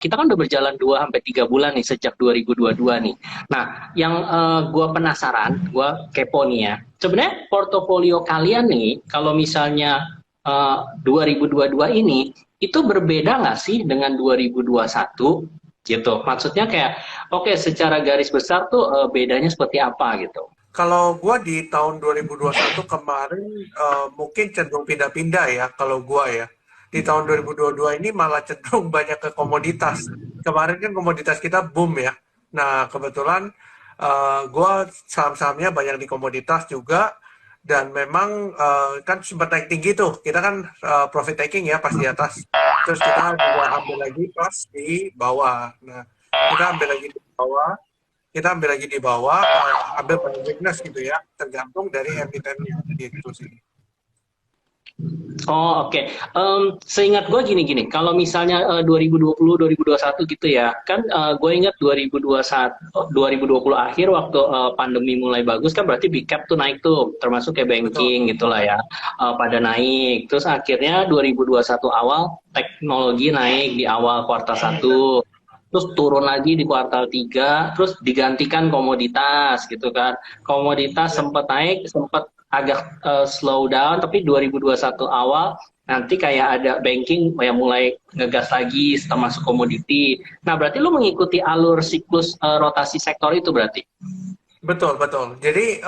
kita kan udah berjalan 2 sampai 3 bulan nih sejak 2022 nih. Nah, yang gue penasaran, gue kepo nih ya. Sebenarnya portofolio kalian nih, kalau misalnya 2022 ini, itu berbeda nggak sih dengan 2021 gitu? Maksudnya kayak, oke, secara garis besar tuh bedanya seperti apa gitu? Kalau gua di tahun 2021 kemarin mungkin cenderung pindah-pindah ya kalau gua ya. Di tahun 2022 ini malah cenderung banyak ke komoditas. Kemarin kan komoditas kita boom ya. Nah, kebetulan gua saham-sahamnya banyak di komoditas juga dan memang kan sempat naik tinggi tuh. Kita kan profit taking ya pas di atas. Terus kita juga ambil lagi pas di bawah. Nah, kita ambil lagi di bawah, ambil pada weakness gitu ya, tergantung dari emitennya gitu sih. Oh, oke. Seingat gue gini-gini, kalau misalnya 2020, 2021 gitu ya, kan gue ingat 2021, 2020 akhir waktu pandemi mulai bagus kan berarti big cap tuh naik tuh, termasuk kayak Betul, banking gitulah ya, pada naik. Terus akhirnya 2021 awal teknologi naik di awal kuartal 1, terus turun lagi di kuartal 3, terus digantikan komoditas gitu kan. Komoditas ya. sempat naik, sempat agak slow down, tapi 2021 awal nanti kayak ada banking yang mulai ngegas lagi setelah masuk komoditi. Nah, berarti lu mengikuti alur siklus rotasi sektor itu berarti? Betul, betul. Jadi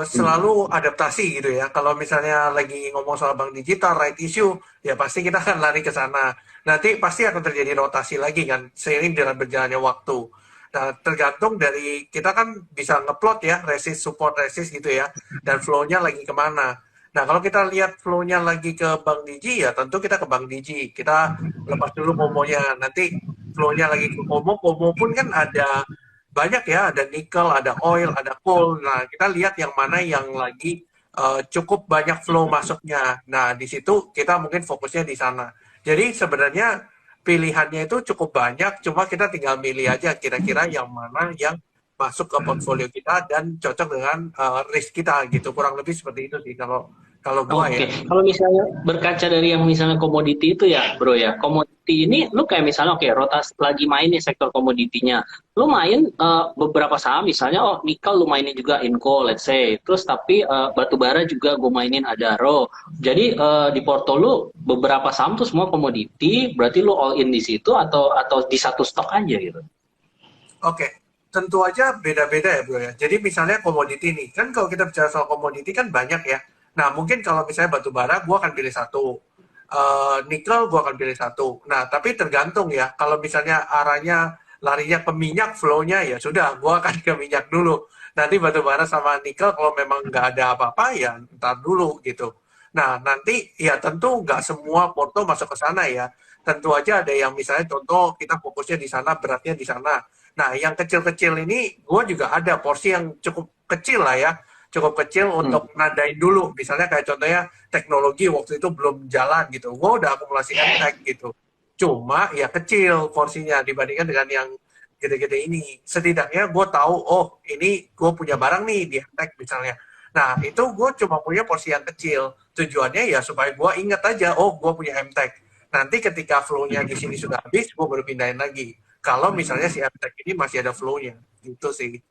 selalu adaptasi gitu ya. Kalau misalnya lagi ngomong soal bank digital, right issue, ya pasti kita akan lari ke sana. Nanti pasti akan terjadi rotasi lagi kan, seiring dengan berjalannya waktu. Nah, tergantung dari, kita kan bisa ngeplot ya, resist, support, resist gitu ya, dan flow-nya lagi kemana. Nah, kalau kita lihat flow-nya lagi ke Bank Digi, ya tentu kita ke Bank Digi. Kita lepas dulu Komonya. Nanti flow-nya lagi ke Komo, Komo pun kan ada banyak ya, ada nikel, ada oil, ada coal. Nah, kita lihat yang mana yang lagi cukup banyak flow masuknya. Nah, di situ kita mungkin fokusnya di sana. Jadi sebenarnya pilihannya itu cukup banyak, cuma kita tinggal milih aja kira-kira yang mana yang masuk ke portfolio kita dan cocok dengan risk kita gitu. Kurang lebih seperti itu sih kalau kalau gua ya. Oke, kalau misalnya berkaca dari yang misalnya komoditi itu ya, bro ya, komoditi ini lu kayak misalnya oke, rotas lagi main nih sektor komoditinya, lu main beberapa saham misalnya, oh nikel lu mainin juga Inco, let's say, terus tapi batu bara juga gue mainin Adaro, jadi di porto lu beberapa saham tuh semua komoditi, berarti lu all in di situ atau di satu stok aja gitu? Oke, tentu aja beda-beda ya bro ya. Jadi misalnya komoditi nih, kan kalau kita bicara soal komoditi kan banyak ya. Nah mungkin kalau misalnya batu bara, gue akan pilih satu. Nikel, gue akan pilih satu. Nah tapi tergantung ya. Kalau misalnya arahnya larinya ke minyak, flow-nya ya sudah, gue akan ke minyak dulu. Nanti batu bara sama nikel kalau memang nggak ada apa-apa ya ntar dulu gitu. Nah nanti ya tentu nggak semua porto masuk ke sana ya. Tentu aja ada yang misalnya contoh kita fokusnya di sana, beratnya di sana. Nah, yang kecil-kecil ini gue juga ada porsi yang cukup kecil lah ya, cukup kecil Hmm. untuk nadain dulu. Misalnya kayak contohnya teknologi waktu itu belum jalan gitu, gue udah akumulasi MTech gitu. Cuma ya kecil porsinya dibandingkan dengan yang gede-gede ini. Setidaknya gue tahu, oh ini gue punya barang nih di MTech misalnya. Nah, itu gue cuma punya porsi yang kecil. Tujuannya ya supaya gue inget aja, oh gue punya MTech. Nanti ketika flow-nya di sini sudah habis, gue baru pindahin lagi. Kalau misalnya si MTech ini masih ada flow-nya, gitu sih.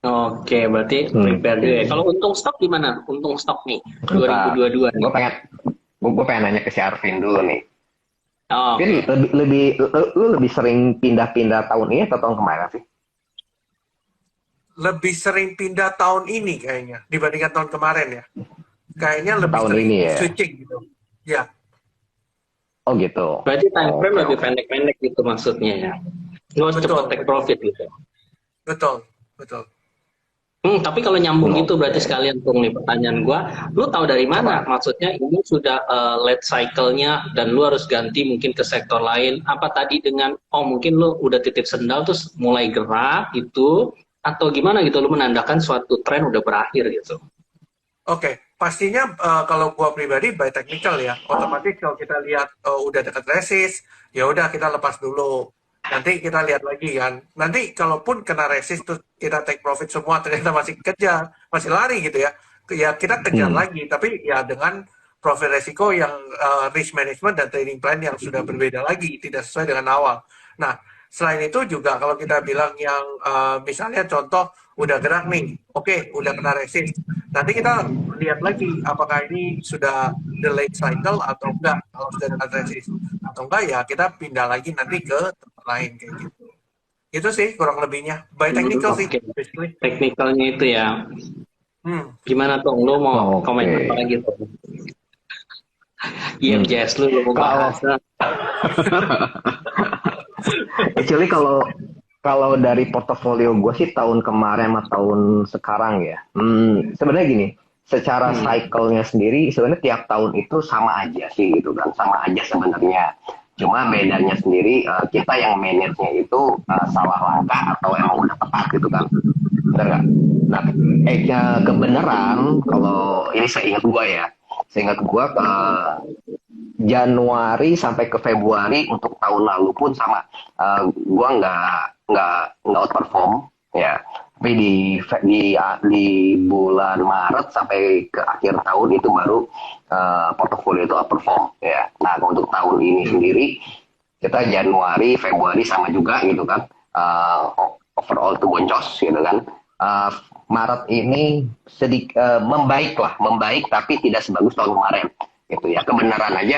Oke, berarti prepare dulu ya. Oke. Kalau untung stok gimana? Untung stok nih, Bentar. 2022 nih. Gue pengen nanya ke si Arvin dulu nih. Oh, Vin, oke. lu lebih sering pindah-pindah tahun ini atau tahun kemarin sih? Lebih sering pindah tahun ini kayaknya dibandingkan tahun kemarin ya. Kayaknya lebih Tahun sering ini ya. switching gitu. Ya, Oh gitu. Berarti time frame Oke, lebih oke. pendek-pendek gitu maksudnya ya. Lo cepet betul, take betul, profit gitu. betul, betul. Tapi kalau nyambung gitu Oke. berarti sekalian tuh nih pertanyaan gua, lu tahu dari mana? Apa? Maksudnya ini sudah late cycle-nya dan lu harus ganti mungkin ke sektor lain. Apa tadi dengan oh mungkin lu udah titip sendal terus mulai gerak gitu atau gimana gitu lu menandakan suatu tren udah berakhir gitu. Oke, pastinya kalau gua pribadi by technical ya, otomatis kalau kita lihat udah dekat resist, ya udah kita lepas dulu. Nanti kita lihat lagi kan. Nanti kalaupun kena resist terus kita take profit semua ternyata masih kejar, masih lari gitu ya. Ya kita kejar Hmm. lagi, tapi ya dengan profil resiko yang risk management dan trading plan yang sudah berbeda lagi, tidak sesuai dengan awal. Nah, selain itu juga kalau kita bilang yang misalnya contoh udah gerak nih, oke, udah kena resist. Nanti kita lihat lagi apakah ini sudah the late cycle atau enggak. Kalau sudah kena resist atau enggak ya kita pindah lagi nanti ke tempat lain kayak gitu. Itu sih kurang lebihnya. By technical sih, Oke. basically. Teknikalnya itu ya. Gimana tuh? Lu mau Oke. komen apa lagi tuh? IMJS lu mau bahas. Actually kalau dari portofolio gue sih tahun kemarin sama tahun sekarang ya, sebenarnya gini, secara cycle-nya sendiri sebenarnya tiap tahun itu sama aja sih gitu kan, sama aja sebenarnya. Cuma bedanya sendiri kita yang manage-nya itu salah langkah atau emang udah tepat gitu kan, benar nggak? Nah, kebenaran kalau ini seingat gue Januari sampai ke Februari untuk tahun lalu pun sama, gue nggak outperform ya, tapi di bulan Maret sampai ke akhir tahun itu baru portofolio itu outperform ya. Nah, untuk tahun ini sendiri kita Januari Februari sama juga gitu kan, overall itu boncos gitu kan. Maret ini membaik tapi tidak sebagus tahun kemarin gitu ya. Kebenaran aja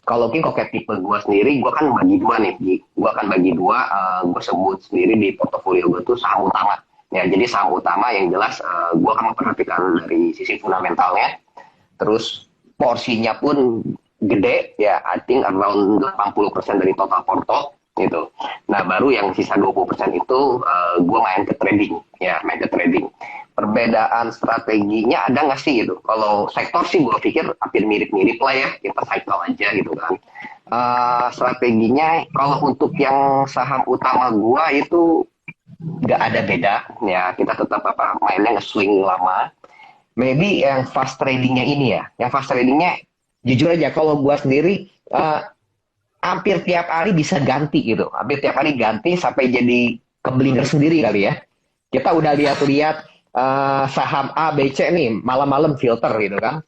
kalau kayak tipe gue sendiri, gue kan bagi dua nih, gue sebut sendiri di portofolio gue tuh saham utama ya. Jadi saham utama yang jelas gue akan memperhatikan dari sisi fundamentalnya, terus porsinya pun gede ya, I think around 80% dari total porto gitu. Nah, baru yang sisa 20% itu gue main ke trading. Perbedaan strateginya ada nggak sih gitu? Kalau sektor sih gue pikir hampir mirip-mirip lah ya, kita cycle aja gitu kan. Strateginya kalau untuk yang saham utama gue itu nggak ada beda ya, kita tetap mainnya nge-swing lama. Maybe yang fast tradingnya ini ya, yang fast tradingnya jujur aja kalau gue sendiri hampir tiap hari bisa ganti gitu, hampir tiap hari ganti sampai jadi keblinger sendiri kali ya. Kita udah lihat-lihat saham A, B, C nih, malam-malam filter gitu kan,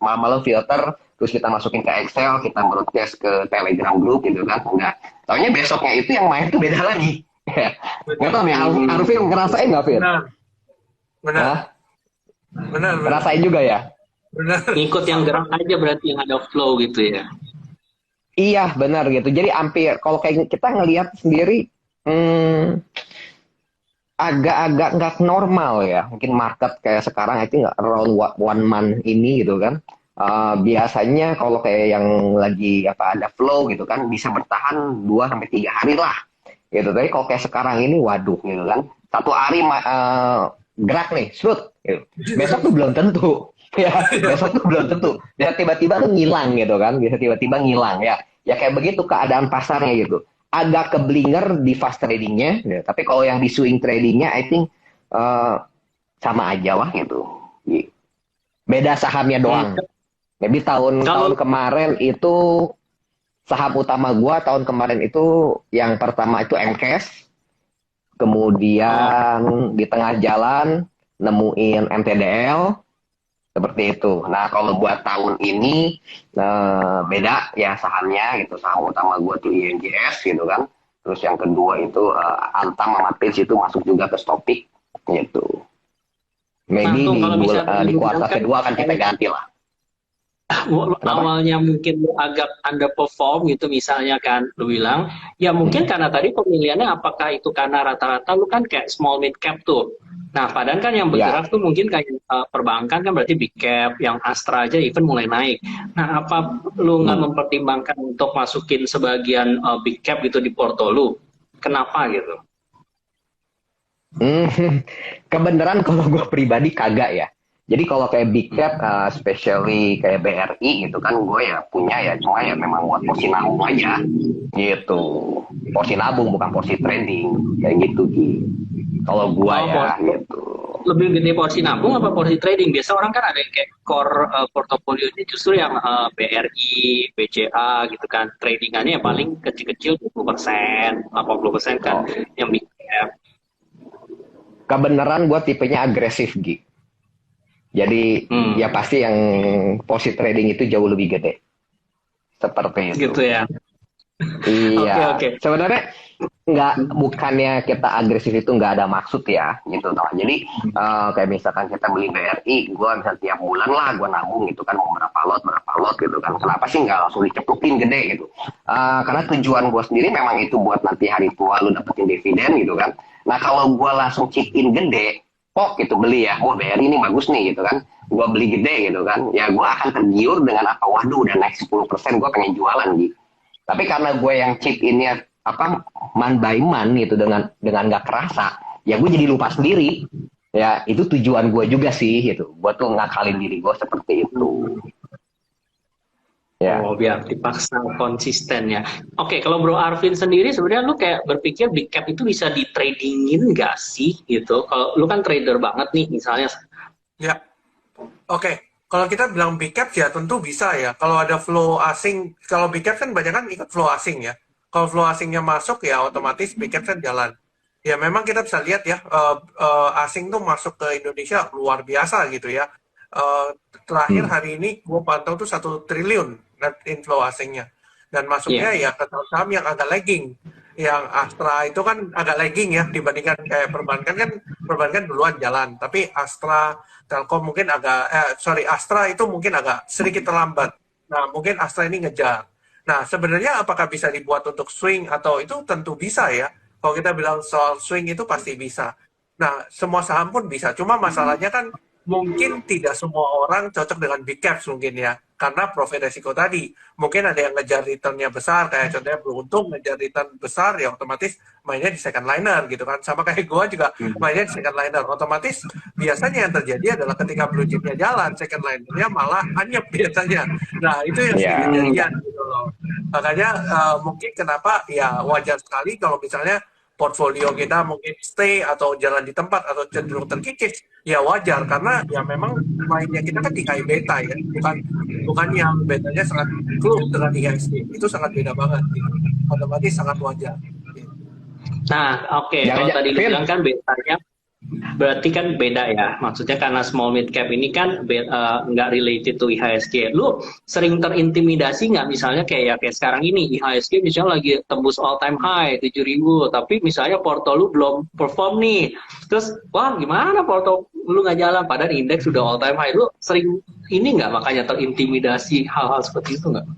terus kita masukin ke Excel, kita broadcast ke Telegram group gitu kan, enggak, taunya besoknya itu yang main tuh beda lagi. Nggak tahu nih, Arvin ngerasain nggak, Fir? Benar. Ngerasain juga ya? Benar. Ngikut yang gerak aja berarti, yang ada flow gitu ya. Iya, benar gitu. Jadi hampir kalau kayak kita ngelihat sendiri agak-agak nggak normal ya. Mungkin market kayak sekarang itu nggak around one month ini gitu kan. Biasanya kalau kayak yang lagi ada flow gitu kan bisa bertahan 2 sampai 3 hari lah. Gitu. Tapi kalau kayak sekarang ini waduh gitu kan. Satu hari gerak nih, shoot. Gitu. Besok tuh belum tentu. Ya, besok tuh belum tentu. Bisa tiba-tiba tuh ngilang gitu kan. Bisa tiba-tiba ngilang ya. Ya kayak begitu keadaan pasarnya gitu. Agak keblinger di fast tradingnya, ya. Tapi kalau yang di swing tradingnya, I think sama aja lah gitu. Beda sahamnya doang. Jadi tahun kemarin itu saham utama gua tahun kemarin itu yang pertama itu MCAS, kemudian di tengah jalan nemuin MTDL. Seperti itu. Nah, kalau buat tahun ini beda ya sahamnya gitu. Saham utama gue tuh INJS gitu kan. Terus yang kedua itu Antam sama Page itu masuk juga ke Stopik gitu. Maybe di kuartal kedua akan kita ganti lah. Awalnya mungkin lu agak underperform gitu misalnya kan lu bilang, ya mungkin karena tadi pemilihannya apakah itu karena rata-rata lu kan kayak small mid cap tuh. Nah, padahal kan yang bergerak tuh mungkin kayak perbankan kan berarti big cap, yang Astra aja even mulai naik. Nah, apa lu nggak mempertimbangkan untuk masukin sebagian big cap gitu di porto lu? Kenapa gitu? Kebenaran kalau gue pribadi kagak ya. Jadi kalau kayak big cap, especially kayak BRI gitu kan, gue ya punya ya, cuma ya memang buat porsi nabung aja, gitu. Porsi nabung bukan porsi trading, kayak gitu Ki. Kalau gue gitu. Lebih gede porsi nabung apa porsi trading? Biasa orang kan ada yang kayak core portofolio ini justru yang BRI, BCA gitu kan, tradingannya yang paling kecil-kecil 20%, 80% kan, yang big cap. Kebenaran gue tipenya agresif Gi. Jadi Hmm, ya pasti yang posit trading itu jauh lebih gede. Seperti itu. gitu ya. Oke, Iya, oke. sebenarnya bukannya kita agresif itu nggak ada maksud ya, gitu toh. Jadi kayak misalkan kita beli BRI, gue bisa tiap bulan lah gue nabung gitu kan, mau berapa lot gitu kan. Kenapa sih nggak langsung dicepukin gede gitu? Karena tujuan gue sendiri memang itu buat nanti hari tua lu dapetin dividen gitu kan. Nah kalau gue langsung chip in gede, kok gitu beli ya, oh BRI ini bagus nih gitu kan. Gue beli gede gitu kan, ya gue akan tergiur dengan apa, waduh udah naik 10%, gue pengen jualan gitu. Tapi karena gue yang chip innya apa, man by man gitu, dengan nggak kerasa, ya gue jadi lupa sendiri. Ya itu tujuan gue juga sih gitu. Gue tuh ngakalin diri gue seperti itu. Ya. Oh, biar dipaksa konsisten ya. Oke, kalau Bro Arvin sendiri sebenarnya lu kayak berpikir big cap itu bisa di tradingin nggak sih gitu? Kalau lu kan trader banget nih misalnya. Ya, oke. Kalau kita bilang big cap ya tentu bisa ya. Kalau ada flow asing, kalau big cap kan banyak kan ikut flow asing ya. Kalau flow asingnya masuk ya otomatis big cap kan jalan. Ya memang kita bisa lihat ya, asing tuh masuk ke Indonesia luar biasa gitu ya. Eh, Terakhir Hmm. hari ini gue pantau tuh 1 triliun net inflow asingnya. Dan masuknya Iya. ya ke saham yang agak lagging. Yang Astra itu kan agak lagging ya dibandingkan kayak perbankan kan, perbankan duluan jalan. Tapi Astra, Telkom mungkin Astra itu mungkin agak sedikit terlambat. Nah, mungkin Astra ini ngejar. Nah, sebenarnya apakah bisa dibuat untuk swing atau itu tentu bisa ya. Kalau kita bilang soal swing itu pasti bisa. Nah, semua saham pun bisa. Cuma masalahnya kan mungkin tidak semua orang cocok dengan big caps mungkin ya. Karena profit resiko tadi. Mungkin ada yang ngejar return-nya besar, kayak contohnya beruntung ngejar return besar, ya otomatis mainnya di second liner gitu kan. Sama kayak gue juga mainnya di second liner. Otomatis biasanya yang terjadi adalah ketika blue chipnya jalan, second linernya malah anyep biasanya. Nah, itu yang sering Ya. Hmm, kejadian gitu loh. Makanya mungkin kenapa ya wajar sekali kalau misalnya portfolio kita mungkin stay atau jalan di tempat atau cenderung terkikis, ya wajar karena ya memang mainnya kita kan di high beta ya, bukan yang betanya sangat close dengan IHSG, itu sangat beda banget gitu. Otomatis sangat wajar. Nah, oke. Jangan, Kalau tadi lu Vin. bilang kan betanya berarti kan beda ya. Maksudnya karena small mid cap ini kan nggak related to IHSG. Lu sering terintimidasi nggak misalnya kayak sekarang ini IHSG misalnya lagi tembus all time high 7.000, tapi misalnya porto lu belum perform nih. Terus wah gimana porto lu nggak jalan padahal indeks sudah all time high. Lu sering ini nggak makanya terintimidasi hal-hal seperti itu nggak?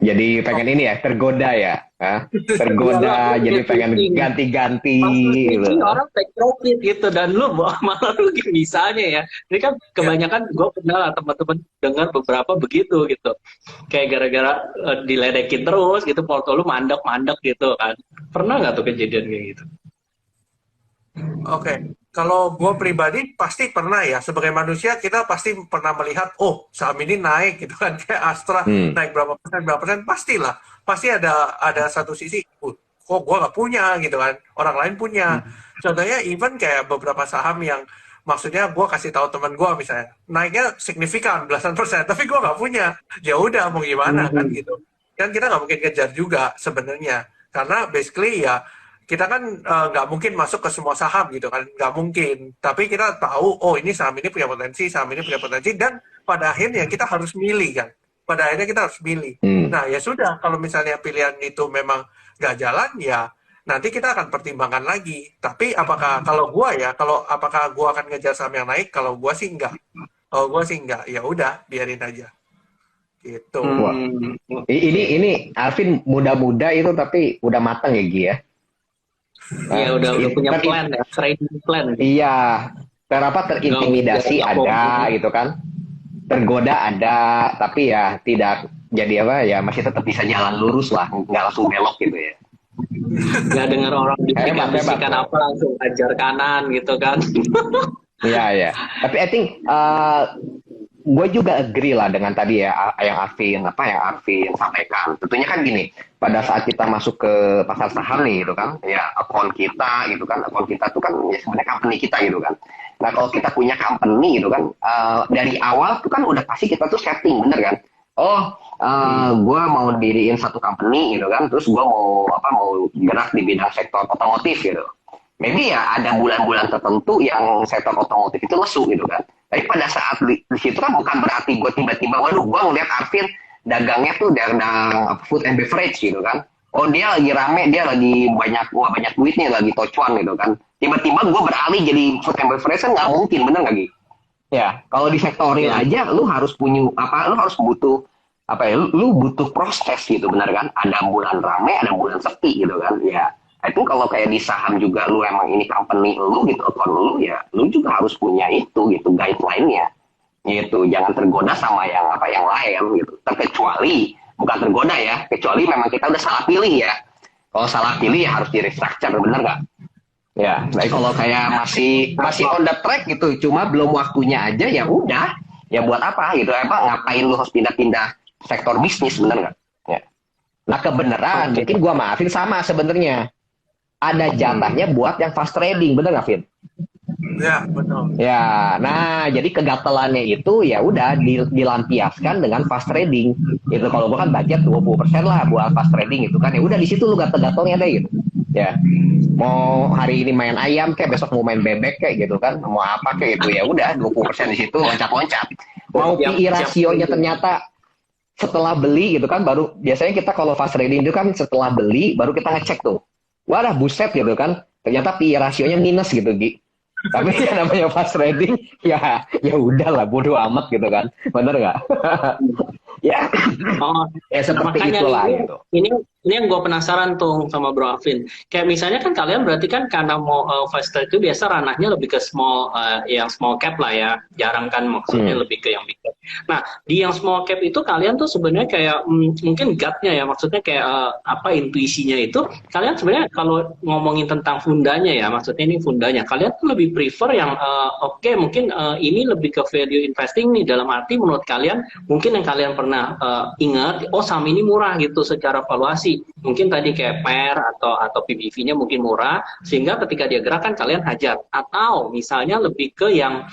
Jadi pengen ini ya, tergoda ya. Hah? Tergoda, Iyalah, jadi pengen ganti-ganti pas lu gitu. switching orang take profit gitu dan lu malah lu misalnya ya ini kan Ya, kebanyakan gue kenal lah teman-teman dengar beberapa begitu gitu kayak gara-gara diledekin terus gitu porto lu mandek-mandek gitu kan pernah nggak tuh kejadian kayak gitu. oke. Kalau gue pribadi pasti pernah ya, sebagai manusia kita pasti pernah melihat, oh saham ini naik gitu kan, kayak Astra Hmm. naik berapa persen, pastilah. Pasti ada satu sisi, kok gue nggak punya gitu kan, orang lain punya. Contohnya even kayak beberapa saham yang, maksudnya gue kasih tahu teman gue misalnya, naiknya signifikan belasan persen, tapi gue nggak punya. Ya udah mau gimana kan gitu. Kan kita nggak mungkin kejar juga sebenarnya, karena basically ya kita kan nggak mungkin masuk ke semua saham gitu kan, nggak mungkin. Tapi kita tahu, oh ini saham ini punya potensi, saham ini punya potensi, dan pada akhirnya kita harus milih kan. Pada akhirnya kita harus milih. Hmm. Nah ya sudah, kalau misalnya pilihan itu memang nggak jalan, ya nanti kita akan pertimbangkan lagi. Tapi apakah gua akan ngejar saham yang naik? Kalau gua sih enggak. Kalau gua sih enggak, ya udah biarin aja. Gitu. Wah, ini Alvin muda-muda itu tapi udah matang ya Gi ya. Iya udah punya Ter- plan ya trading plan gitu. iya, terintimidasi Nggak ada fokus. gitu kan. Tergoda ada, tapi ya tidak jadi apa ya, masih tetap bisa jalan lurus lah, nggak langsung belok gitu ya. Nggak dengar orang Hebat, bisikan-bisikan hebat. apa langsung ajar kanan gitu kan. Iya, iya. Tapi I think gue juga agree lah dengan tadi ya yang Arvin sampaikan. Tentunya kan gini, pada saat kita masuk ke pasar saham nih gitu kan, ya akun kita gitu kan, akun kita tuh kan ya sebenarnya company kita gitu kan. Nah kalau kita punya company gitu kan, dari awal tuh kan udah pasti kita tuh setting bener kan. Oh, gue mau diriin satu company gitu kan, terus gue mau gerak di bidang sektor otomotif gitu. Maybe ya ada bulan-bulan tertentu yang sektor otomotif itu lesu gitu kan. Tapi pada saat di situ kan bukan berarti gue tiba-tiba, waduh gue ngeliat Arvin dagangnya tuh dagang food and beverage gitu kan. Oh dia lagi rame, dia lagi banyak duit nih, lagi tocuan gitu kan. Tiba-tiba gue beralih jadi food and beverage kan nggak mungkin, bener nggak Gi? Ya, kalau di sektor real aja, lu harus punya apa? Lu harus butuh apa ya? Lu butuh proses gitu, bener kan? Ada bulan rame, ada bulan sepi gitu kan? Ya, itu kalau kayak di saham juga, lu emang ini company lu gitu, account lu ya, lu juga harus punya itu gitu, guideline-nya. Gitu, jangan tergoda sama yang apa yang lain gitu. Terkecuali bukan tergoda ya, kecuali memang kita udah salah pilih ya. Kalau salah pilih ya harus di restructure, bener nggak? Ya, tapi kalau kayak masih on the track gitu, cuma belum waktunya aja ya udah, ya buat apa gitu? Apa ngapain lu harus pindah-pindah sektor bisnis, bener nggak? Ya. Nah kebenaran, mungkin gua maafin sama sebenarnya. Ada jatahnya buat yang fast trading, bener nggak, Vin? Ya, betul. Ya, nah jadi kegatelannya itu ya udah dilampiaskan dengan fast trading. Itu kalau gua kan budget 20% lah buat fast trading itu kan. Ya udah di situ lu gatel-gatelnya deh gitu. Ya. Mau hari ini main ayam kayak besok mau main bebek kayak gitu kan. Mau apa kayak gitu ya udah 20% di situ loncat-loncat. Mau PI rasionya ternyata setelah beli gitu kan, baru biasanya kita kalau fast trading itu kan setelah beli baru kita ngecek tuh. Wadah buset gitu kan. Ternyata PI rasionya minus gitu, Gi. Tapi ya namanya fast trading ya udahlah bodo amat gitu kan, bener nggak? Ya, ya seperti itulah gitu. Ini yang gue penasaran tuh sama Bro Alvin. Kayak misalnya kan kalian berarti kan karena mau fast trade itu biasa ranahnya lebih ke yang small cap lah ya. Jarang kan maksudnya lebih ke yang big cap. Nah, di yang small cap itu kalian tuh sebenarnya kayak mungkin gut-nya ya, maksudnya kayak intuisinya itu kalian sebenarnya kalau ngomongin tentang fundanya ya, maksudnya ini fundanya. Kalian tuh lebih prefer yang mungkin ini lebih ke value investing nih, dalam arti menurut kalian mungkin yang kalian pernah ingat, saham ini murah gitu secara valuasi. Mungkin tadi kayak PER atau PBV-nya mungkin murah, sehingga ketika dia gerakan kalian hajar. Atau misalnya lebih ke yang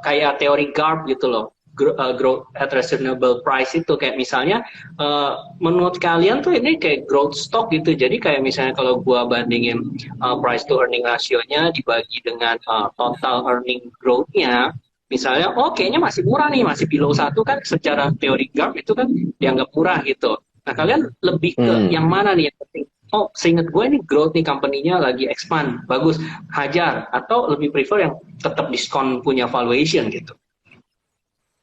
kayak teori GARP gitu loh, growth at reasonable price itu. Kayak misalnya menurut kalian tuh ini kayak growth stock gitu. Jadi kayak misalnya kalau gua bandingin price to earning ratio-nya dibagi dengan total earning growth-nya, misalnya, kayaknya masih murah nih, masih below 1 kan secara teori GARP itu kan dianggap murah gitu. Nah, kalian lebih ke yang mana nih yang penting? Seingat gue nih growth nih company-nya lagi expand, bagus, hajar. Atau lebih prefer yang tetap diskon punya valuation gitu.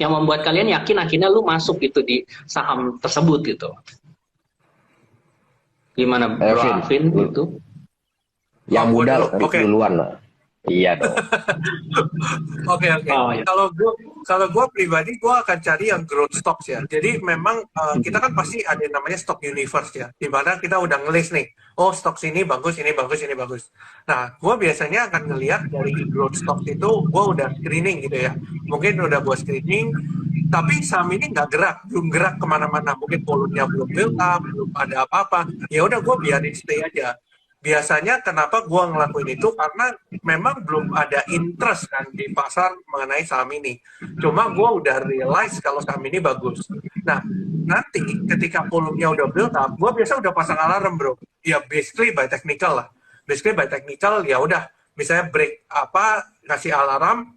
Yang membuat kalian yakin akhirnya lu masuk gitu di saham tersebut gitu. Gimana Bro Alvin gitu? Yang muda duluan lah. Iya dong. Oke. Ya. Kalau gue pribadi gue akan cari yang growth stocks ya. Jadi memang kita kan pasti ada namanya stock universe ya. Di mana kita udah ngelis nih. Stocks ini bagus, ini bagus, ini bagus. Nah, gue biasanya akan ngelihat dari growth stocks itu gue udah screening gitu ya. Mungkin udah gue screening, tapi saham ini belum gerak kemana-mana. Mungkin volumenya belum build up, belum ada apa-apa. Ya udah gue biarin stay aja. Biasanya kenapa gue ngelakuin itu karena memang belum ada interest kan di pasar mengenai saham ini. Cuma gue udah realize kalau saham ini bagus. Nah, nanti ketika volumenya udah build up, gue biasa udah pasang alarm bro. Ya basically by technical lah. Basically by technical ya udah. Misalnya break kasih alarm.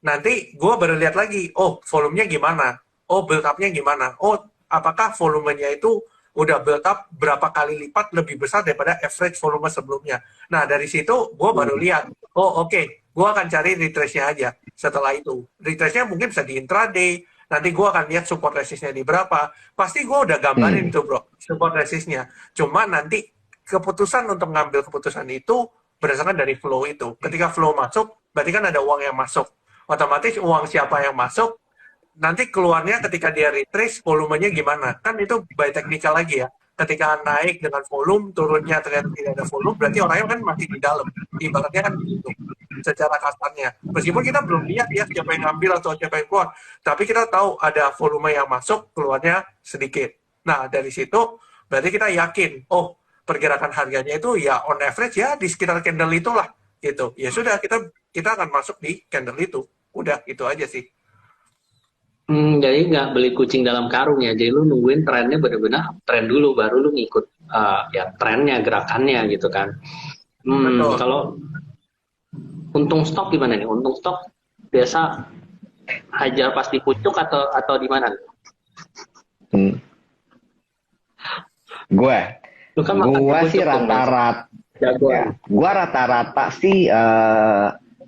Nanti gue baru lihat lagi. Volumenya gimana? Build upnya gimana? Apakah volumenya itu udah build up berapa kali lipat lebih besar daripada average volume sebelumnya. Nah, dari situ gue baru lihat, gue akan cari retrace-nya aja. Setelah itu, retrace-nya mungkin bisa di intraday, nanti gue akan lihat support resistnya di berapa. Pasti gue udah gambarin itu bro, support resistnya. Cuma nanti keputusan untuk ngambil keputusan itu berdasarkan dari flow itu. Ketika flow masuk, berarti kan ada uang yang masuk. Otomatis uang siapa yang masuk, nanti keluarnya ketika dia retrace volumenya gimana, kan itu by technical lagi ya. Ketika naik dengan volume, turunnya ternyata tidak ada volume, berarti orangnya kan masih di dalam, ibaratnya kan gitu secara kasarnya. Meskipun kita belum lihat ya siapa yang ngambil atau siapa yang keluar, tapi kita tahu ada volume yang masuk, keluarnya sedikit. Nah, dari situ berarti kita yakin pergerakan harganya itu ya on average ya di sekitar candle itulah gitu. Ya sudah, kita akan masuk di candle itu. Udah, itu aja sih. Jadi nggak beli kucing dalam karung ya. Jadi lu nungguin trennya benar-benar tren dulu, baru lu ngikut ya trennya, gerakannya gitu kan. Kalau untung stok gimana nih? Untung stok biasa hajar pas di pucuk atau di mana? Hmm. Gue, Lu kan makan di gua sih pucuk tuh, Bos. rata-rata, ya, Jagoan. gua rata-rata sih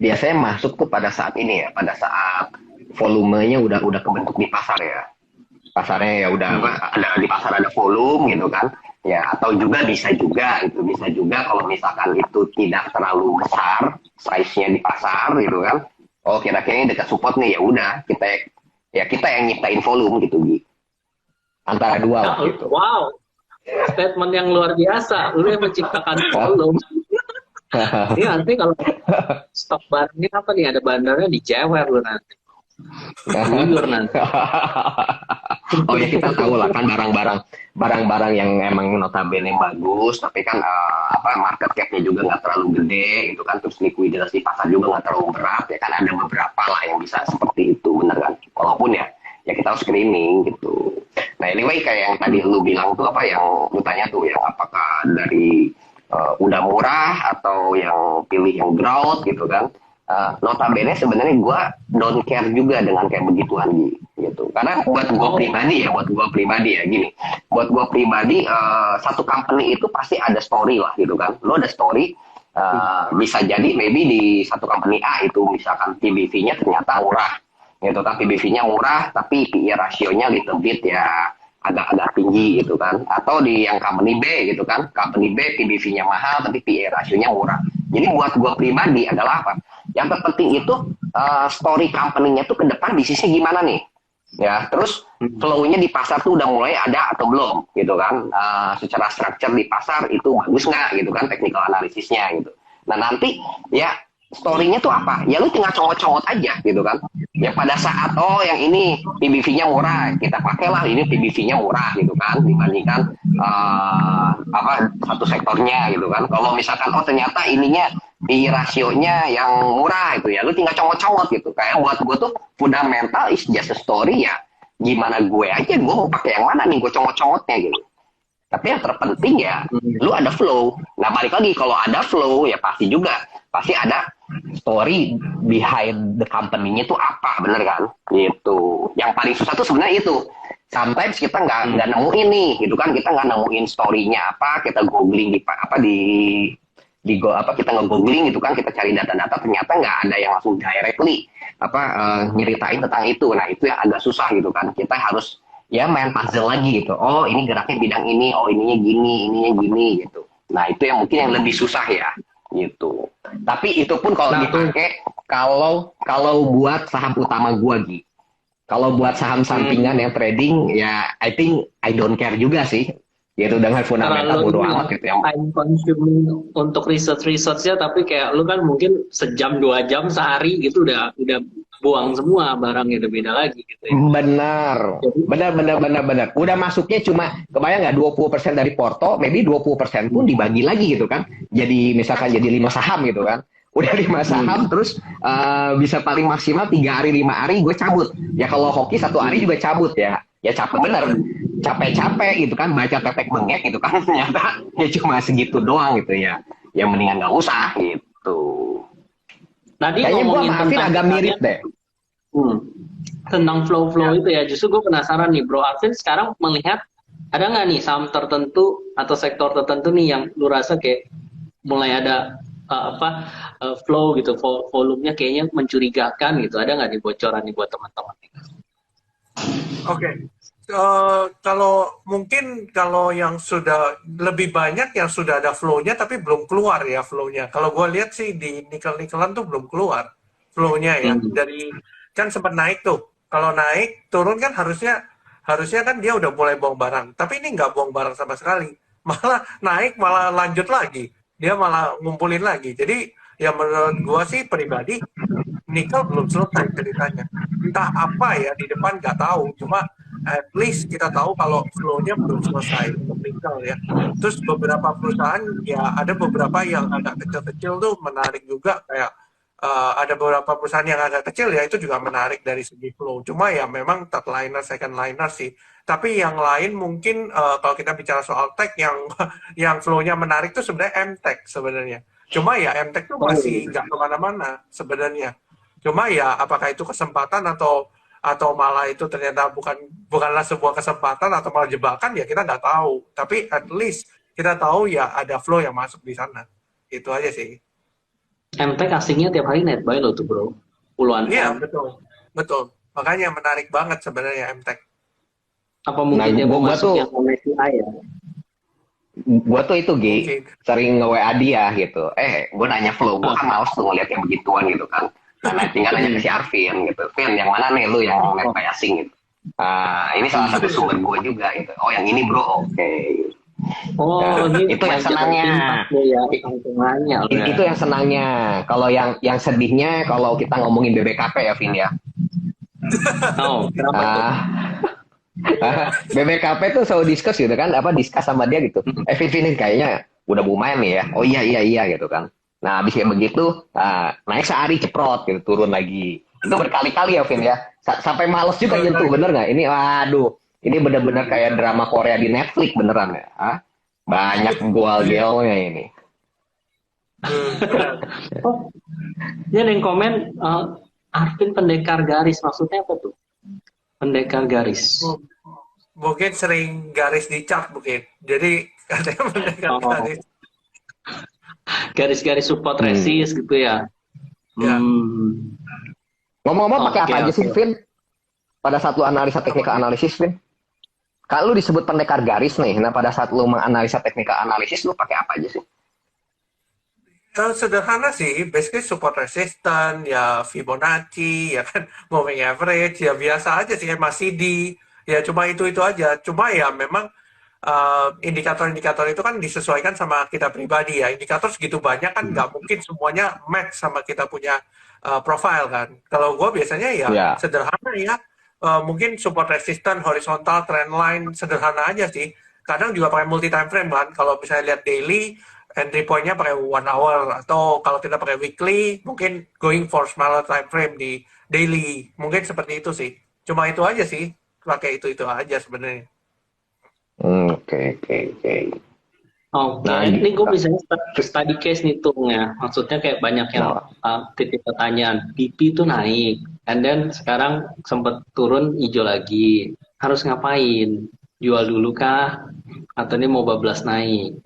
biasanya masuk tuh pada saat ini ya, pada saat volumenya udah kebentuk di pasar ya. Pasarnya ya udah apa, Hmm. ada di pasar ada volume gitu kan. Ya, atau juga bisa juga kalau misalkan itu tidak terlalu besar size-nya di pasar gitu kan. Oh, kira-kira ini dekat support nih, ya udah kita yang nyiptain volume gitu, Gi. Antara dua Ya, lah gitu. wow, statement yang luar biasa. Lu yang menciptakan volume. Ini nanti kalau stok barangnya apa nih? Ada bandarnya dicewer lu nanti. Guyur nanti. Oh ya, kita tahu lah kan barang-barang yang emang notabene bagus, tapi kan apa, market cap-nya juga nggak terlalu gede gitu kan, terus likuiditas di pasar juga nggak terlalu berat, ya kan ada beberapa lah yang bisa seperti itu, bener kan? Walaupun ya kita harus screening gitu. Nah, anyway, kayak yang tadi lu bilang tuh, apa yang lu tanya tuh, yang apakah dari udah murah atau yang pilih yang growth gitu kan. Notabene sebenarnya gue don't care juga dengan kayak begituan gitu. Karena buat gue pribadi ya gini. Buat gue pribadi, satu company itu pasti ada story lah gitu kan. Lo ada story, bisa jadi maybe di satu company A itu misalkan PBV-nya ternyata murah gitu kan, PBV-nya murah tapi PE rasionya little bit ya agak tinggi gitu kan, atau di yang company B gitu kan, company B PBV-nya mahal tapi PE rasionya murah. Jadi buat gue pribadi adalah apa, yang terpenting itu story company-nya tuh ke depan bisnisnya gimana nih, ya. Terus flow-nya di pasar tuh udah mulai ada atau belum gitu kan, secara structure di pasar itu bagus nggak gitu kan, technical analisisnya gitu. Nah, nanti ya story-nya tuh apa, ya lu tinggal congot-congot aja gitu kan, ya pada saat oh yang ini PBV-nya murah, kita pakailah ini PBV-nya murah gitu kan, dibandingkan apa satu sektornya gitu kan. Kalau misalkan oh ternyata ininya di rasionya yang murah itu, ya lu tinggal congot-congot gitu. Kayak buat gue tuh fundamental is just a story ya, gimana gue aja gue mau pakai yang mana nih, gue congot-congotnya gitu. Tapi yang terpenting ya lu ada flow. Nah, balik lagi, kalau ada flow ya pasti ada story behind the company-nya tuh apa, bener kan? Gitu. Yang paling susah tuh sebenarnya itu. Sometimes kita nggak nemuin nih, gitu kan? Kita nggak nemuin story-nya apa, kita googling kita nge-googling gitu kan, kita cari data-data, ternyata nggak ada yang langsung directly nyeritain tentang itu. Nah, itu yang agak susah gitu kan. Kita harus ya main puzzle lagi gitu. Oh, ini geraknya bidang ini, oh ininya gini gitu. Nah, itu yang mungkin yang lebih susah ya gitu. Tapi itu pun kalau dipakai kalau buat saham utama gua, Gi. Kalau buat saham sampingan yang trading ya I think I don't care juga sih. Yaitu dengan fundamental bodo amat gitu ya. Time consuming untuk research-nya, tapi kayak lu kan mungkin sejam 2 jam sehari gitu udah buang semua barangnya, udah beda lagi gitu ya. Benar. Udah masuknya cuma kebayang nggak 20% dari porto, maybe 20% pun dibagi lagi gitu kan. Jadi misalkan jadi 5 saham gitu kan. Udah 5 saham terus bisa paling maksimal 3 hari 5 hari gue cabut. Ya kalau hoki 1 hari juga cabut ya. Ya capek bener. Capek-capek gitu kan, baca tepek bengek gitu kan, ternyata ya cuma segitu doang gitu ya. Ya mendingan nggak usah gitu. Tadi Kayaknya gue ngomongin maafin tentang agak mirip deh. tentang flow itu ya, justru gue penasaran nih Bro Alvin sekarang melihat ada nggak nih saham tertentu atau sektor tertentu nih yang lu rasa kayak mulai ada flow gitu, volumenya kayaknya mencurigakan gitu, ada nggak nih bocoran nih buat teman-teman? Oke. Kalau yang sudah lebih banyak yang sudah ada flow-nya tapi belum keluar ya flow-nya. Kalau gue lihat sih di nikel-nikelan tuh belum keluar flow-nya ya. Dari kan sempat naik tuh. Kalau naik turun kan harusnya kan dia udah mulai buang barang. Tapi ini nggak buang barang sama sekali. Malah naik, malah lanjut lagi. Dia malah ngumpulin lagi. Jadi ya menurut gue sih pribadi nikel belum selesai ceritanya. Entah apa ya di depan nggak tahu. Cuma at least kita tahu kalau flow-nya belum selesai untuk nikel ya. Terus beberapa perusahaan ya ada beberapa yang agak kecil-kecil tuh menarik juga, kayak ada beberapa perusahaan yang agak kecil ya itu juga menarik dari segi flow. Cuma ya memang third liner, second liner sih. Tapi yang lain mungkin kalau kita bicara soal tech yang flow-nya menarik tuh sebenarnya MTech sebenarnya. Cuma ya MTech tuh masih nggak kemana-mana sebenarnya. Cuma ya apakah itu kesempatan atau malah itu ternyata bukanlah sebuah kesempatan atau malah jebakan ya kita nggak tahu. Tapi at least kita tahu ya ada flow yang masuk di sana. Itu aja sih. MTech asingnya tiap hari net buy lo tuh bro, puluhan Iya, M. betul. Betul. Makanya menarik banget sebenarnya MTech. Apa Nah, mungkin dia mau gua masuk tuh yang MSCI ya? gua tuh itu Gi Mungkin. sering nge-WA dia gitu. Gua nanya flow, gua kan males tuh ngeliat yang begituan gitu kan. Nah, tinggal nanya ke si Arvin gitu. Vin, yang mana nih lu yang net buy asing gitu. Ini salah satu sumber gua juga gitu. Oh, yang ini bro, oke. Oh, Nah, ini itu yang pelajaran senangnya. pintar lo ya, hitungannya lo ya. Itu yang senangnya. Kalau yang sedihnya kalau kita ngomongin BBKP ya, Vin ya. Oh, kenapa tuh? Ah, BBKP tuh selalu discuss gitu kan, discuss sama dia gitu. Vin, Vin, kayaknya udah lumayan nih ya. Oh iya iya iya gitu kan. Nah, habis kayak begitu, naik sehari ceprot gitu, turun lagi. Itu berkali-kali ya, Vin ya. Sampai males juga nyentuh, bener nggak? Ini, waduh, ini bener-bener kayak drama Korea di Netflix beneran ya. Banyak goal-geolnya ini. Oh, ini ada yang komen, Arvin pendekar garis, maksudnya apa tuh? Pendekar garis. Mungkin sering garis di chart mungkin. Jadi katanya mendekat Oh, garis. garis-garis support resist gitu ya. Ya. Ngomong-ngomong pakai Oke, apa aja sih, oke. Vin? Pada saat lu analisa teknikal analisis, Vin? Kalau lu disebut pendekar garis nih, nah pada saat lu menganalisa teknikal analisis, lu pakai apa aja sih? Sederhana sih, basically support resistance, ya Fibonacci, ya kan, moving average, ya biasa aja sih, MACD, ya cuma itu aja. Cuma ya memang indikator-indikator itu kan disesuaikan sama kita pribadi ya. Indikator segitu banyak kan nggak mungkin semuanya match sama kita punya profile kan. Kalau gue biasanya ya Ya. sederhana ya, mungkin support resistance, horizontal, trend line, sederhana aja sih. Kadang juga pakai multi time frame kan. Kalau misalnya lihat daily, entry point-nya pakai 1 hour, atau kalau kita pakai weekly mungkin going for smaller time frame di daily, mungkin seperti itu sih. Cuma itu aja sih, pakai itu aja sebenarnya. Oke. Oke, Nah, ini gue bisa study case ngitungnya. Maksudnya kayak banyak yang titik pertanyaan. BP itu naik, and then sekarang sempat turun hijau lagi. Harus ngapain? Jual dulu kah? Atau ini mau bablas naik?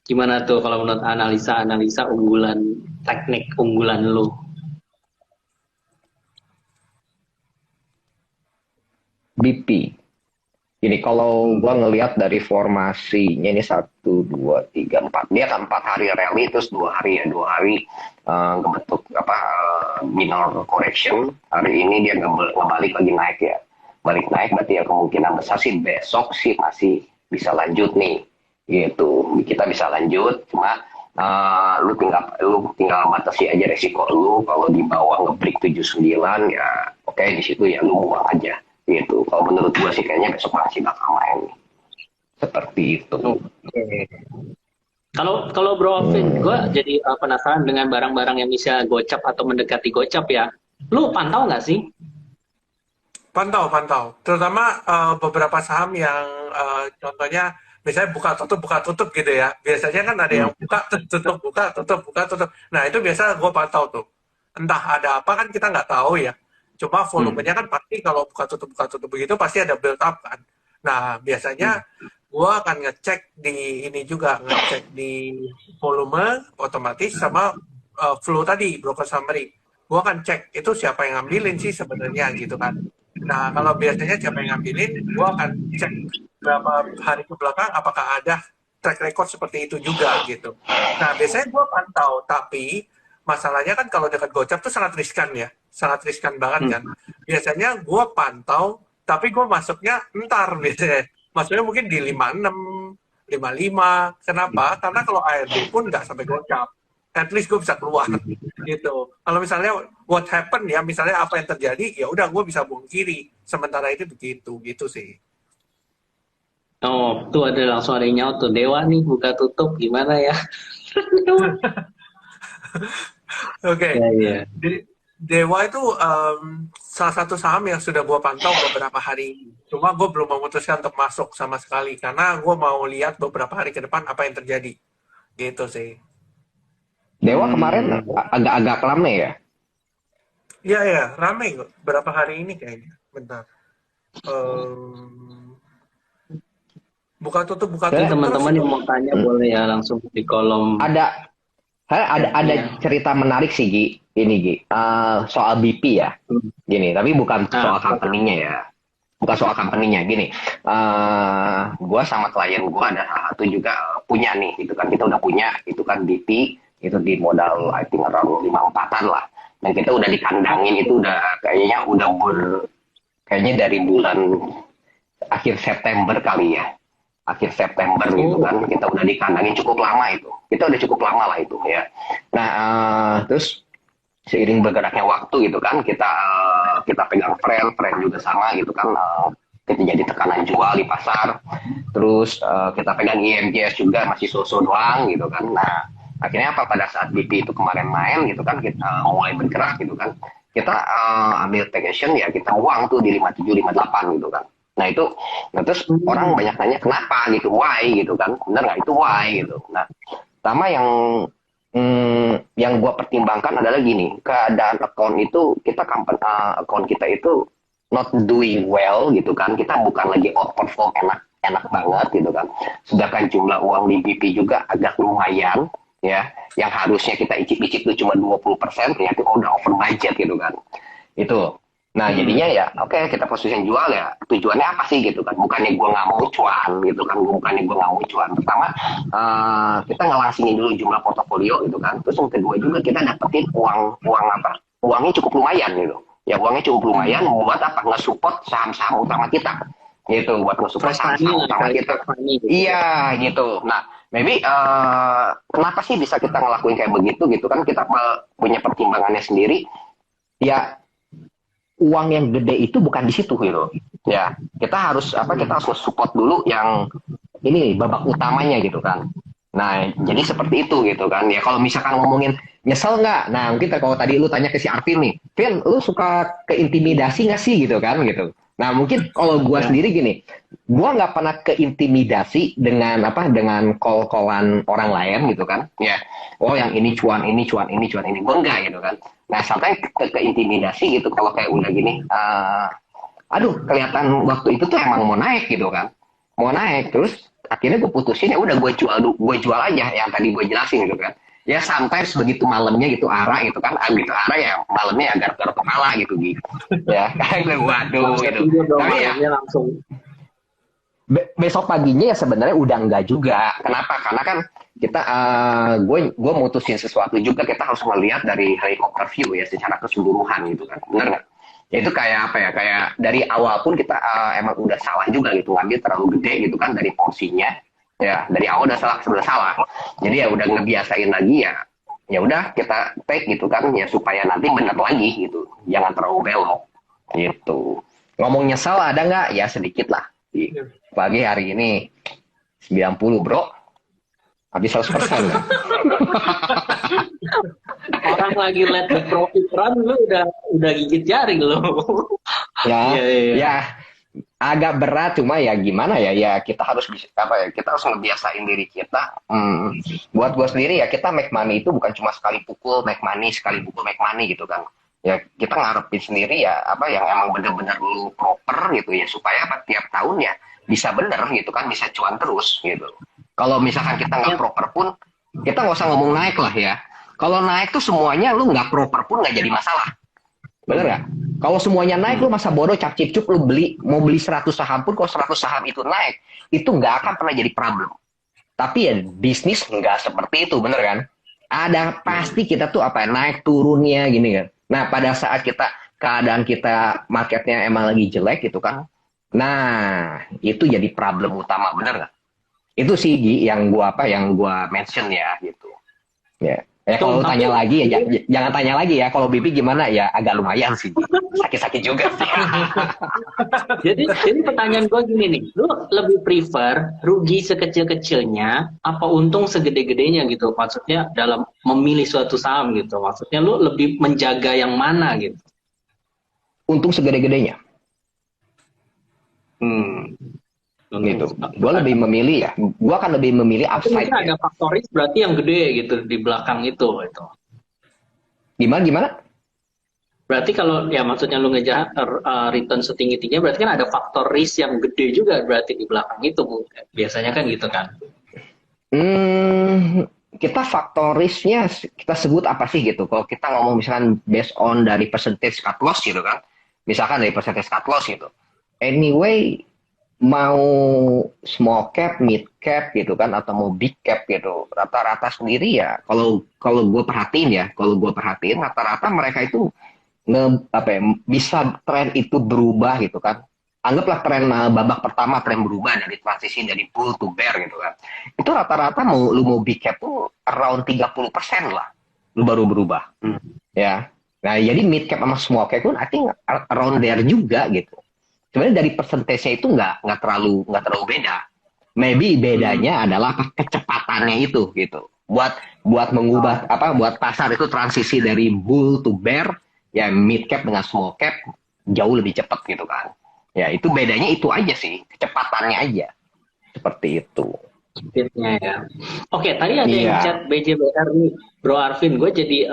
Gimana tuh kalau menurut analisa unggulan, teknik unggulan lu? BP. Ini kalau gua ngelihat dari formasinya ini 1, 2, 3, 4. Dia kan 4 hari rally terus 2 hari kebentuk minor correction. Hari ini dia ngebalik lagi naik ya. Balik naik berarti ya kemungkinan besar sih besok sih masih bisa lanjut nih. Gitu. Kita bisa lanjut, cuma lu tinggal batasi aja resiko lu. Kalau di bawah ngebreak 79 ya oke, di situ ya lu buang aja. Gitu. Kalau menurut gua sih kayaknya besok masih bakal main. Seperti itu. Kalau Bro Alvin, gue jadi penasaran dengan barang-barang yang bisa gocap atau mendekati gocap ya. Lu pantau nggak sih? Pantau. Terutama beberapa saham yang contohnya misalnya buka tutup gitu ya. Biasanya kan ada yang buka tutup. Nah itu biasa gue pantau tuh. Entah ada apa kan kita nggak tahu ya. Cuma volumenya kan pasti kalau buka tutup begitu pasti ada build up kan. Nah biasanya gue akan ngecek di ini juga, ngecek di volume otomatis sama flow tadi, broker summary. Gue akan cek itu siapa yang ngambilin sih sebenarnya gitu kan. Nah, kalau biasanya siapa yang ngambilin, gue akan cek berapa hari ke belakang apakah ada track record seperti itu juga gitu. Nah, biasanya gue pantau, tapi masalahnya kan kalau dekat gocap tuh sangat riskan ya, sangat riskan banget kan. Biasanya gue pantau, tapi gue masuknya entar biasanya. Masuknya mungkin di 56, 55. Kenapa? Karena kalau ARD pun nggak sampai gocap. At least gue bisa keluar gitu. Kalau misalnya what happen ya, misalnya apa yang terjadi, ya udah gue bisa buang kiri. Sementara itu begitu, gitu sih. Oh, tuh ada langsung ada yang nyaut tuh. Dewa nih buka tutup gimana ya? Oke. Ya. Jadi Dewa itu salah satu saham yang sudah gue pantau beberapa hari ini. Cuma gue belum memutuskan untuk masuk sama sekali karena gue mau lihat beberapa hari ke depan apa yang terjadi. Gitu sih. Dewa kemarin agak-agak lama ya? Iya, ya, rame kok. Berapa hari ini kayaknya. Bentar. Em, buka Jadi tutup terus teman-teman itu. yang mau tanya Hmm. boleh ya langsung di kolom Ada ada chatnya. cerita menarik sih Gi, ini Gi. Soal BP ya. Hmm. Gini, tapi bukan Nah, soal company-nya ya. Bukan soal company-nya gini. Gua sama klien gua ada satu juga punya nih, itu kan kita udah punya, itu kan BP itu di modal I think around 5 4-an lah. Dan kita udah dikandangin itu udah kayaknya dari bulan akhir September kali ya. Akhir September gitu oh, kan, kita udah dikandangin cukup lama itu. Kita udah cukup lama lah itu ya. Nah, terus seiring bergeraknya waktu gitu kan, kita pegang friend juga sama gitu kan, kita jadi tekanan jual di pasar. Terus kita pegang IMJS juga masih so-so doang gitu kan. Nah, akhirnya apa, pada saat BP itu kemarin main gitu kan, kita mulai bergerak gitu kan, kita ambil take action ya, kita uang tuh di 57 58 gitu kan. Nah itu, nah terus orang hmm. banyak nanya kenapa gitu, why gitu kan, bener nggak itu why gitu. Nah, pertama yang gua pertimbangkan adalah gini, keadaan account itu kita account kita itu not doing well gitu kan, kita bukan lagi outperform enak enak banget gitu kan. Sedangkan jumlah uang di BP juga agak lumayan ya, yang harusnya kita icip-icip itu cuma 20%, ternyata udah over budget gitu kan. Itu. Nah, jadinya Hmm. ya oke, kita posisinya jual ya. Tujuannya apa sih gitu kan? Bukannya gue nggak mau cuan gitu kan. Bukannya gue nggak mau cuan. Pertama, kita ngelangsingin dulu jumlah portofolio gitu kan. Terus yang kedua juga kita dapetin uang apa? Uangnya cukup lumayan gitu. Ya uangnya cukup lumayan buat apa? Nge-support saham-saham utama kita. Gitu, buat nge-support Fresh money saham-saham lah, utama cari kita. fresh money gitu ya. Iya, gitu. Nah, maybe kenapa sih bisa kita ngelakuin kayak begitu gitu kan? Kita punya pertimbangannya sendiri. Ya, uang yang gede itu bukan di situ gitu. Ya, kita harus apa? Hmm. Kita harus support dulu yang ini babak utamanya gitu kan. Nah, jadi seperti itu gitu kan. Ya kalau misalkan ngomongin nyesel nggak? Nah, mungkin kalau tadi lu tanya ke si Arvin nih, Vin, lu suka keintimidasi nggak sih gitu kan gitu. Nah, mungkin kalau gua Ya. sendiri gini, gua nggak pernah keintimidasi dengan apa? Dengan call-callan orang lain gitu kan. Ya, oh yang ini cuan, ini cuan, ini cuan, ini gua enggak gitu kan. Nah, sampai keintimidasi gitu kalau kayak udah gini, aduh kelihatan waktu itu tuh emang mau naik gitu kan, mau naik. Terus akhirnya gue putusin ya udah gue jual aja yang tadi gue jelasin gitu kan. Ya sampai begitu malamnya gitu arah gitu kan, gitu arah ya malamnya agar garuk kepala gitu gitu ya. Kayak waduh Langsung gitu. tidur dong Tapi ya malamnya langsung. besok paginya ya sebenarnya udah enggak juga. Kenapa? Karena kan kita gue mutusin sesuatu juga, kita harus melihat dari helikopter view ya secara keseluruhan gitu kan. Benar nggak? Ya itu kayak apa ya? Kayak dari awal pun kita emang udah salah juga gitu, ngambil terlalu gede gitu kan dari porsinya. Ya dari awal udah salah. Jadi ya udah ngebiasain lagi ya. Ya udah kita take gitu kan ya supaya nanti bener lagi gitu. Jangan terlalu belok gitu. Ngomong nyesal ada nggak? Ya sedikit lah. Pagi hari ini 90 bro, habis 100% kan? Orang lagi let the profit run, lu udah gigit jari lo. Ya, Iya, iya, iya. ya agak berat, cuma ya gimana ya, ya kita harus bisa apa ya, kita harus ngebiasain diri kita. Buat gue sendiri ya, kita make money itu bukan cuma sekali pukul make money, sekali pukul make money gitu kan. Ya kita ngarepin sendiri ya apa yang emang bener-bener lu proper gitu ya, supaya apa tiap tahun ya bisa bener gitu kan, bisa cuan terus gitu. Kalau misalkan kita nggak Ya, proper pun, kita nggak usah ngomong naik lah ya. Kalau naik tuh semuanya lu nggak proper pun nggak jadi masalah. Bener nggak? Kalau semuanya naik, lu masa bodoh cap cip cup, lu mau beli 100 saham pun, kalau 100 saham itu naik, itu nggak akan pernah jadi problem. Tapi ya bisnis nggak seperti itu, bener kan? Ada pasti kita tuh apa naik turunnya gini kan. Nah pada saat keadaan kita marketnya emang lagi jelek gitu kan. Nah itu jadi problem utama, bener nggak? Itu sih Gi, yang gua mention ya gitu. Ya. Ya tuh, kalau tapi tanya lagi ya jangan tanya lagi ya. Kalau Bibi gimana ya agak lumayan sih. Sakit-sakit juga sih. jadi pertanyaan gue gini nih, lu lebih prefer rugi sekecil-kecilnya apa untung segede-gedenya gitu? Maksudnya dalam memilih suatu saham gitu. Maksudnya lu lebih menjaga yang mana gitu? Untung segede-gedenya Hmm. Untung. gitu. Gue lebih memilih ya. Gue akan lebih memilih Tapi mungkin upside-nya. ada faktor risk berarti yang gede gitu di belakang itu. Gimana gimana? Berarti kalau ya maksudnya lu ngejar return setinggi-tingginya berarti kan ada faktor risk yang gede juga berarti di belakang itu mungkin. Biasanya kan gitu kan. Kita faktorisnya kita sebut apa sih gitu. Kalau kita ngomong misalkan based on dari percentage cut loss gitu kan. Misalkan dari percentage cut loss gitu. Anyway, mau small cap, mid cap gitu kan atau mau big cap gitu. Rata-rata sendiri ya kalau kalau gue perhatiin rata-rata mereka itu bisa tren itu berubah gitu kan. Anggaplah tren babak pertama tren berubah dari transisi dari bull to bear gitu kan. Itu rata-rata lu mau big cap tuh around 30% lah. Lu baru berubah. Ya. Nah, jadi mid cap sama small cap pun I think around there juga gitu. Sebenarnya dari persentasenya itu nggak terlalu beda. Maybe bedanya adalah kecepatannya itu gitu. Buat mengubah buat pasar itu transisi dari bull to bear ya mid cap dengan small cap jauh lebih cepat gitu kan. Ya itu bedanya itu aja sih, kecepatannya aja. Seperti itu. Speednya ya. Oke, tadi ada yang chat BJBR nih, Bro Arvin. Gue jadi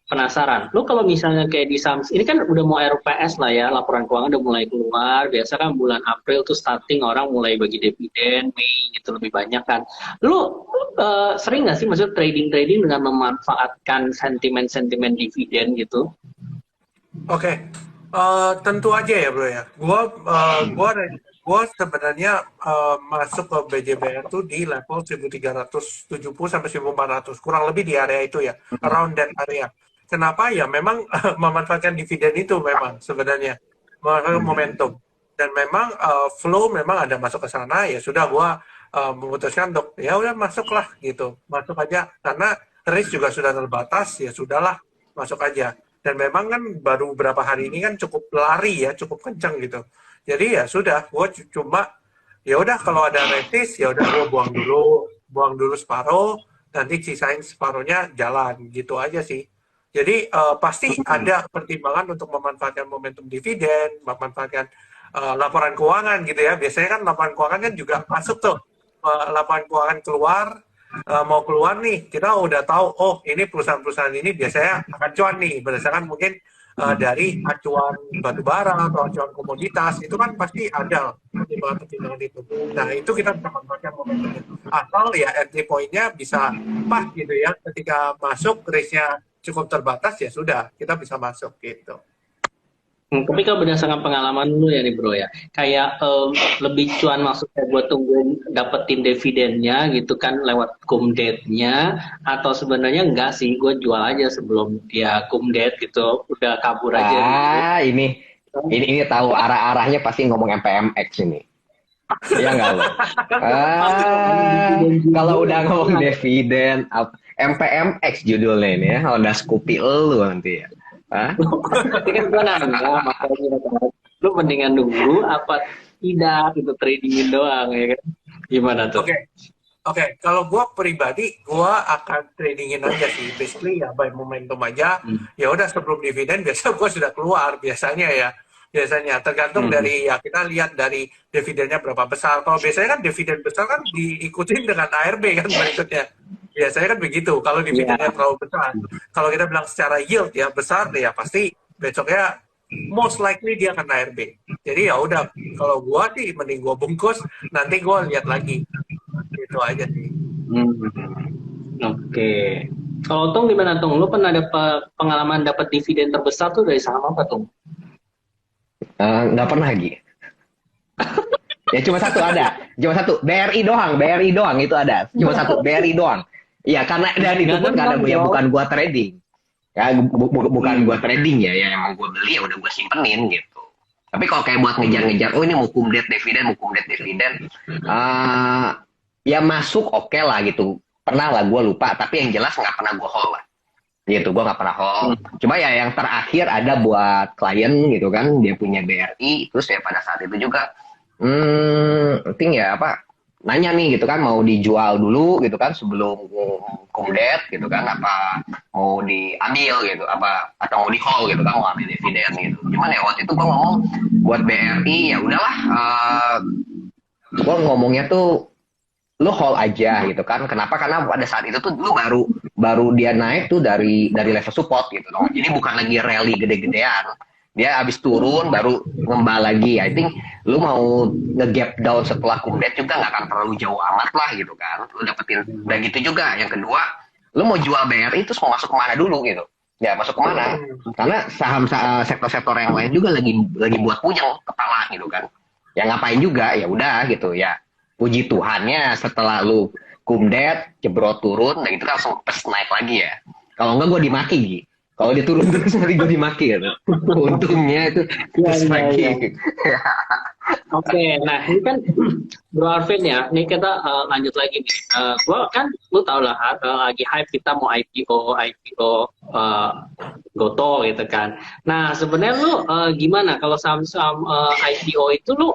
penasaran. Lu kalau misalnya kayak di Sams, ini kan udah mau RPS lah ya, laporan keuangan udah mulai keluar. Biasa kan bulan April tuh starting orang mulai bagi dividen, Mei gitu lebih banyak kan. Lu sering nggak sih maksud trading dengan memanfaatkan sentimen-sentimen dividen gitu? Oke. Tentu aja ya bro ya. Gua sebenarnya masuk ke BJBR tuh di level 1370 sampai 1400, kurang lebih di area itu ya, around that area. Kenapa ya? Memang memanfaatkan dividen itu memang sebenarnya memanfaatkan momentum dan memang flow memang ada masuk ke sana ya sudah gua memutuskan untuk ya udah masuklah gitu, masuk aja karena risk juga sudah terbatas ya sudahlah masuk aja. Dan memang kan baru beberapa hari ini kan cukup lari ya, cukup kenceng gitu. Jadi ya sudah, gue cuma ya udah kalau ada resist ya udah gue buang dulu separuh, nanti sisain separuhnya jalan gitu aja sih. Jadi pasti ada pertimbangan untuk memanfaatkan momentum dividen, memanfaatkan laporan keuangan gitu ya. Biasanya kan laporan keuangan kan juga masuk tuh, laporan keuangan keluar. Mau keluar nih, kita udah tahu, oh ini perusahaan-perusahaan ini biasanya akan cuan nih, berdasarkan mungkin dari acuan batubara atau acuan komoditas, itu kan pasti ada pertimbangan-pertimbangan itu. Nah, itu kita bisa manfaatkan momentum itu. Asal ya entry point-nya bisa pas gitu ya, ketika masuk risk-nya cukup terbatas, ya sudah, kita bisa masuk gitu. Tapi kalau berdasarkan pengalaman lu ya nih bro ya, kayak lebih cuan maksudnya buat tungguin dapetin dividennya gitu kan lewat cum date-nya, atau sebenarnya enggak sih, gue jual aja sebelum dia cum date gitu, udah kabur aja gitu. Ini tahu arahnya pasti ngomong MPMX ini. Iya nggak lo? Kalau udah ngomong dividen, MPMX judulnya ini ya, Honda Scoopy lu nanti ya. Tapi kan gue nanya, makanya lu mendingan nunggu apa tidak gitu tradingin doang ya kan? Gimana tuh? Oke. Kalau gue pribadi, gue akan tradingin aja sih, basically ya by momentum aja. Ya udah sebelum dividen biasa gue sudah keluar biasanya ya. Biasanya tergantung dari ya kita lihat dari dividennya berapa besar. Kalau biasanya kan dividen besar kan diikutin dengan ARB kan berikutnya. Biasanya kan begitu. Kalau dividennya terlalu besar, kalau kita bilang secara yield ya besar ya pasti besoknya most likely dia akan ARB. Jadi ya udah kalau gua sih mending gua bungkus, nanti gua lihat lagi. Gitu aja sih. Oke. Kalau Tung gimana Tung? Lu pernah dapat pengalaman dapat dividen terbesar tuh dari saham apa Tung? Nggak pernah lagi. Ya cuma satu BRI doang itu ada, cuma satu BRI doang. Iya karena dan itu pun karena bukan gua trading, ya bukan gua trading ya emang gua beli ya udah gua simpenin gitu. Tapi kalau kayak buat ngejar-ngejar, oh ini mau cum date dividen, ya masuk oke lah gitu. Pernah lah gua lupa, tapi yang jelas nggak pernah gua hold lah. Gitu, gue nggak pernah hold. Cuma ya yang terakhir ada buat klien gitu kan, dia punya BRI, terus ya pada saat itu juga, penting ya nanya nih gitu kan, mau dijual dulu gitu kan sebelum cum date gitu kan, apa mau diambil gitu, atau mau di hold gitu kan, mau ambil dividen gitu. Cuman ya waktu itu gue ngomong buat BRI ya udahlah, gue ngomongnya tuh lu hold aja gitu kan. Kenapa? Karena pada saat itu tuh lu baru baru dia naik tuh dari level support gitu loh. Jadi bukan lagi rally gede-gedean. Dia habis turun baru ngembal lagi. I think lu mau nge-gap down setelah kumdet juga nggak akan terlalu jauh amat lah gitu kan. Lu dapetin udah gitu juga. Yang kedua, lu mau jual BRI itu mau masuk kemana dulu gitu. Ya masuk kemana? Karena saham sektor-sektor yang lain juga lagi buat puyeng kepala gitu kan. Ya ngapain juga, ya udah gitu ya. Puji Tuhannya setelah lu kumdet, jebrot turun, dan itu kan langsung pes naik lagi ya. Kalau enggak gue dimaki Gi. Kalau dia turun terus nanti gue dimaki ya. Untungnya itu pes lagi. Oke, nah ini kan Bro Arvin ya, ini kita lanjut lagi nih. Gua kan, lu tau lah, lagi hype kita mau IPO Goto gitu kan. Nah sebenarnya lu gimana kalau saham-saham IPO itu lu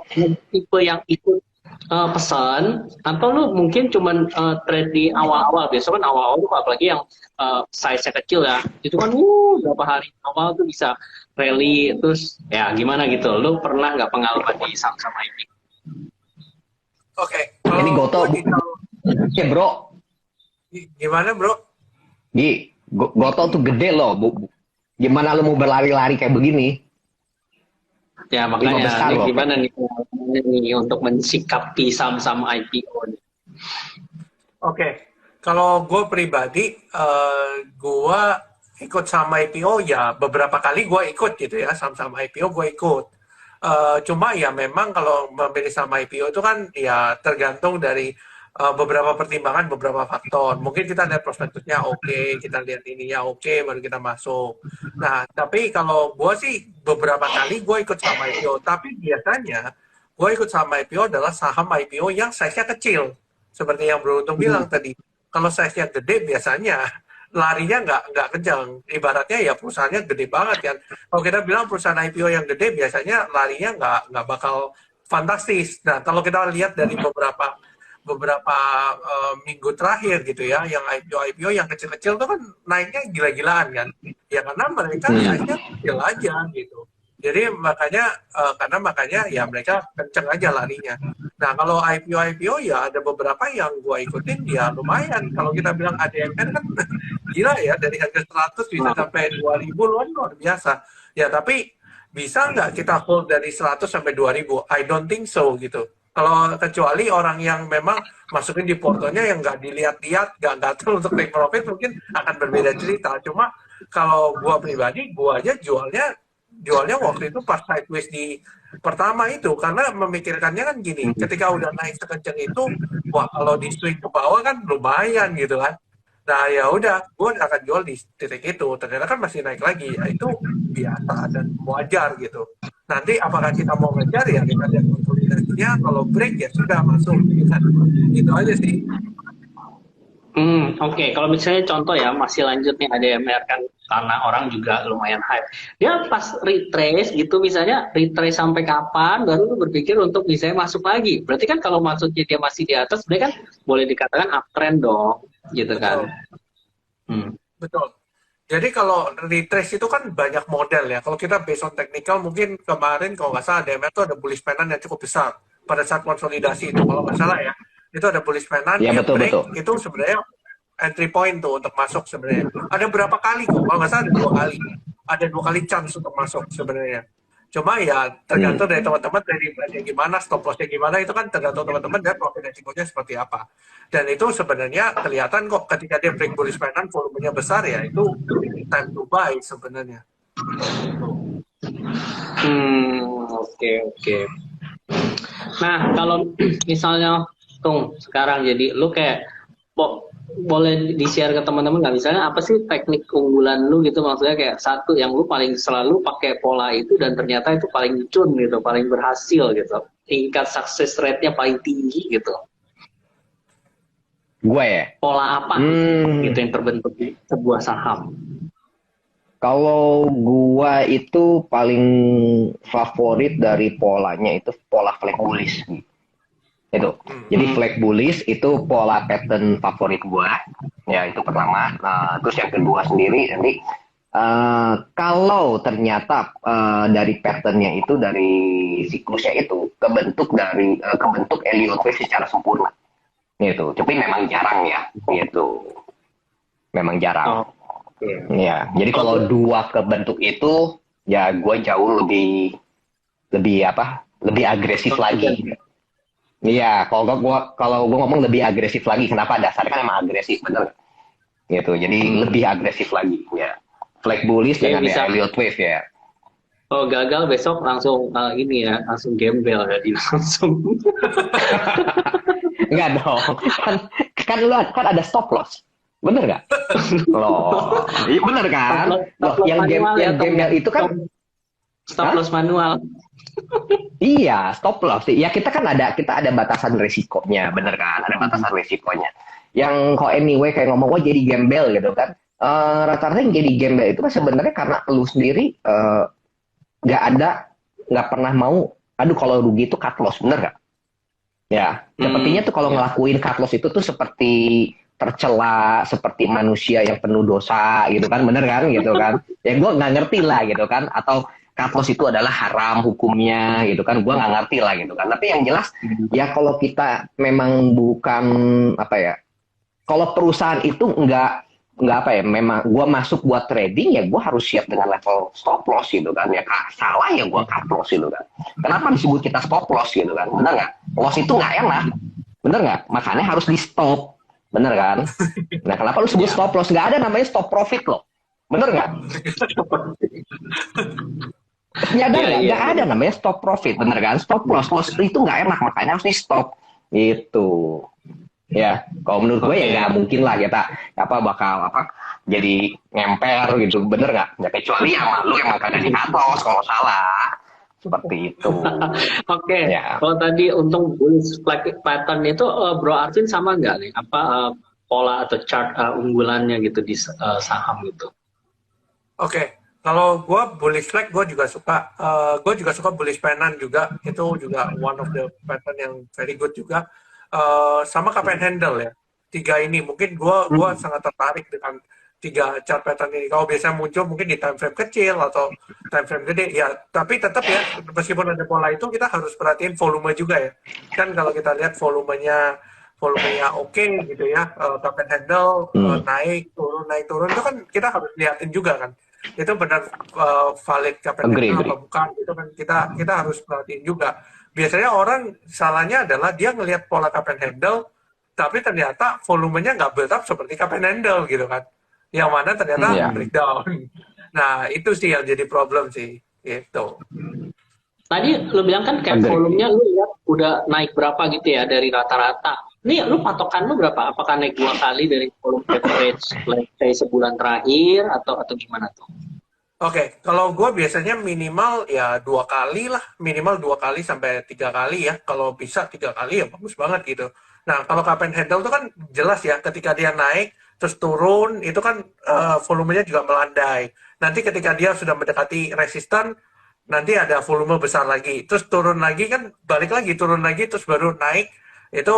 tipe yang ikut pesan atau lu mungkin cuman trade di awal-awal? Biasanya kan awal-awal tuh apalagi yang size-nya kecil ya, itu kan berapa hari awal tuh bisa rally terus ya gimana gitu. Lu pernah nggak pengalaman di saham-saham IPO? Oke, Ini Goto, ya bro, gimana bro? Gi, Goto tuh gede loh. Gimana lu mau berlari-lari kayak begini? Ya Lima makanya besar ini loh. gimana nih untuk mensikapi saham-saham IPO nih? Oke, kalau gue pribadi, gue ikut sama IPO ya beberapa kali gue ikut gitu ya, sama-sama IPO gue ikut. Cuma ya memang kalau memilih sama IPO itu kan ya tergantung dari beberapa pertimbangan, beberapa faktor. Mungkin kita lihat prospektusnya oke, kita lihat ininya oke, baru kita masuk. Nah, tapi kalau gue sih beberapa kali gue ikut sama IPO, tapi biasanya gue ikut sama IPO adalah saham IPO yang size-nya kecil. Seperti yang Bro Untung bilang tadi, kalau size-nya gede biasanya larinya nggak kencang. Ibaratnya ya perusahaannya gede banget kan. Kalau kita bilang perusahaan IPO yang gede biasanya larinya nggak bakal fantastis. Nah kalau kita lihat dari beberapa minggu terakhir gitu ya, yang IPO yang kecil-kecil tuh kan naiknya gila-gilaan kan. Ya karena mereka size-nya kecil aja gitu. Jadi makanya ya mereka kenceng aja larinya. Nah kalau IPO ya ada beberapa yang gua ikutin ya lumayan. Kalau kita bilang ADMR kan gila ya, dari harga 100 bisa sampai 2000 luar biasa. Ya tapi bisa nggak kita hold dari 100 sampai 2000? I don't think so gitu. Kalau kecuali orang yang memang masukin di portonya yang nggak dilihat-lihat, nggak gatel untuk take profit, mungkin akan berbeda cerita. Cuma kalau gua pribadi, gua aja jualnya waktu itu pas sideways di pertama itu, karena memikirkannya kan gini, ketika udah naik sekencang itu, wah kalau di swing ke bawah kan lumayan gitu kan. Nah ya udah, gue akan jual di titik itu. Ternyata kan masih naik lagi, ya itu biasa dan wajar gitu. Nanti apakah kita mau ngejar ya kita lihat konsolidasinya, kalau break ya sudah masuk. Gitu. Itu aja sih. Oke. Kalau misalnya contoh ya, masih lanjut nih ADMR kan karena orang juga lumayan hype. Dia pas retrace gitu, misalnya retrace sampai kapan, baru lu berpikir untuk misalnya masuk lagi. Berarti kan kalau masuknya dia masih di atas, berarti kan boleh dikatakan uptrend dong, gitu kan? Betul. Jadi kalau retrace itu kan banyak model ya. Kalau kita based on technical, mungkin kemarin kalau nggak salah ADMR itu ada bullish pattern yang cukup besar pada saat konsolidasi itu. Kalau nggak salah ya, itu ada bullish pattern Ya, yang betul, break, betul. itu sebenarnya entry point tuh untuk masuk sebenarnya. Ada berapa kali kok? Kalau nggak salah ada 2 kali. Ada 2 kali chance untuk masuk sebenarnya. Cuma ya tergantung dari teman-teman, dari gimana, stop lossnya gimana, itu kan tergantung teman-teman dan profit resikonya seperti apa. Dan itu sebenarnya kelihatan kok ketika dia break bullish pattern, volumenya besar ya, itu time to buy sebenarnya. Oke. Nah, kalau misalnya sekarang jadi lu kayak boleh di-share ke teman-teman nggak, misalnya apa sih teknik unggulan lu gitu, maksudnya kayak satu yang lu paling selalu pakai pola itu dan ternyata itu paling cun gitu, paling berhasil gitu, tingkat success rate-nya paling tinggi gitu. Gue ya. Pola apa gitu yang terbentuk di sebuah saham? Kalau gua itu paling favorit dari polanya itu pola flag bullish. Itu. Jadi flag bullish itu pola pattern favorit gua. Ya, itu pertama. Nah, terus yang kedua sendiri nanti kalau ternyata dari patternnya itu, dari siklusnya itu kebentuk Elliott wave secara sempurna. gitu. Tapi memang jarang ya, gitu. Memang jarang. Oh, oke. Ya, jadi kalau dua kebentuk itu, ya gue jauh lebih lebih apa? Lebih agresif lagi. Iya, kalau gua ngomong lebih agresif lagi. Kenapa? Dasarnya kan emang agresif, bener nggak? Gitu. Jadi lebih agresif lagi. Ya, flag bullies Jadi dengan ya bisa, Elliott Wave ya. oh gagal besok langsung ini ya, langsung gembel jadi langsung. Enggak dong. Kan lu kan ada stop loss. Bener nggak? Loh, iya bener kan? Loh, Stop loss manual ya, yang gembel itu kan, stop hah? loss manual. Iya, stop loss. Ya kita ada batasan resikonya, bener kan? Ada batasan resikonya. Yang kok anyway kayak ngomong wah jadi gembel gitu kan. Rata-rata yang jadi gembel itu kan sebenarnya karena lu sendiri nggak ada nggak pernah mau. Aduh kalau rugi itu cut loss, bener nggak? Ya, sepertinya tuh kalau Ya. ngelakuin cut loss itu tuh seperti tercela, seperti manusia yang penuh dosa gitu kan, bener kan gitu kan? Ya gue nggak ngerti lah gitu kan, atau cut loss itu adalah haram hukumnya gitu kan, gue nggak ngerti lah gitu kan. Tapi yang jelas ya kalau kita memang bukan apa ya, kalau perusahaan itu nggak apa ya, memang gue masuk buat trading ya gue harus siap dengan level stop loss gitu kan ya, salah ya gue cut loss gitu kan. Kenapa disebut kita stop loss gitu kan, bener nggak? Loss itu nggak enak, bener nggak? Makanya harus di stop, bener kan? Nah kenapa lu sebut stop loss? Nggak ada namanya stop profit loh, bener nggak? Nyadar Iya, nggak? iya. Nggak ada namanya stop profit, bener kan? Stop loss, loss itu nggak enak, makanya harus di stop. Itu. Ya, kalau menurut gue ya Oke. nggak mungkin lah kita bakal jadi ngemper gitu, bener nggak? Ya kecuali sama lu emang kagak di atas kalau salah, seperti itu. Oke, Ya, kalau tadi untung bullish flag pattern itu Bro Arvin sama nggak nih? Apa pola atau chart unggulannya gitu di saham gitu? Oke, kalau gue bullish flag, gue juga suka. Gue juga suka bullish pennant juga. Itu juga one of the pattern yang very good juga. Sama cup and handle ya. Tiga ini mungkin gue sangat tertarik dengan tiga chart pattern ini. Kalau biasanya muncul mungkin di time frame kecil atau time frame gede, ya. Tapi tetap ya, meskipun ada pola itu, kita harus perhatiin volume juga ya. Kan kalau kita lihat volumenya oke gitu ya, cup and handle naik turun itu kan kita harus liatin juga kan, itu benar valid cup and agree, handle agree. apa bukan, itu kan kita harus perhatiin juga. Biasanya orang salahnya adalah dia ngelihat pola cup and handle tapi ternyata volumenya nggak build up seperti cup and handle gitu kan, yang mana ternyata Ya, breakdown. Nah itu sih yang jadi problem sih gitu. Tadi lu bilang kan kayak agree. volumenya lu lihat udah naik berapa gitu ya dari rata-rata. Nih lu patokan lu berapa? Apakah naik 2 kali dari volume average let's say sebulan terakhir atau gimana tuh? Oke, kalau gue biasanya minimal ya 2 kali lah, minimal 2 kali sampai 3 kali ya. Kalau bisa 3 kali ya bagus banget gitu. Nah, kalau cup and handle itu kan jelas ya, ketika dia naik terus turun itu kan volumenya juga melandai. Nanti ketika dia sudah mendekati resisten, nanti ada volume besar lagi, terus turun lagi kan balik lagi turun lagi terus baru naik, itu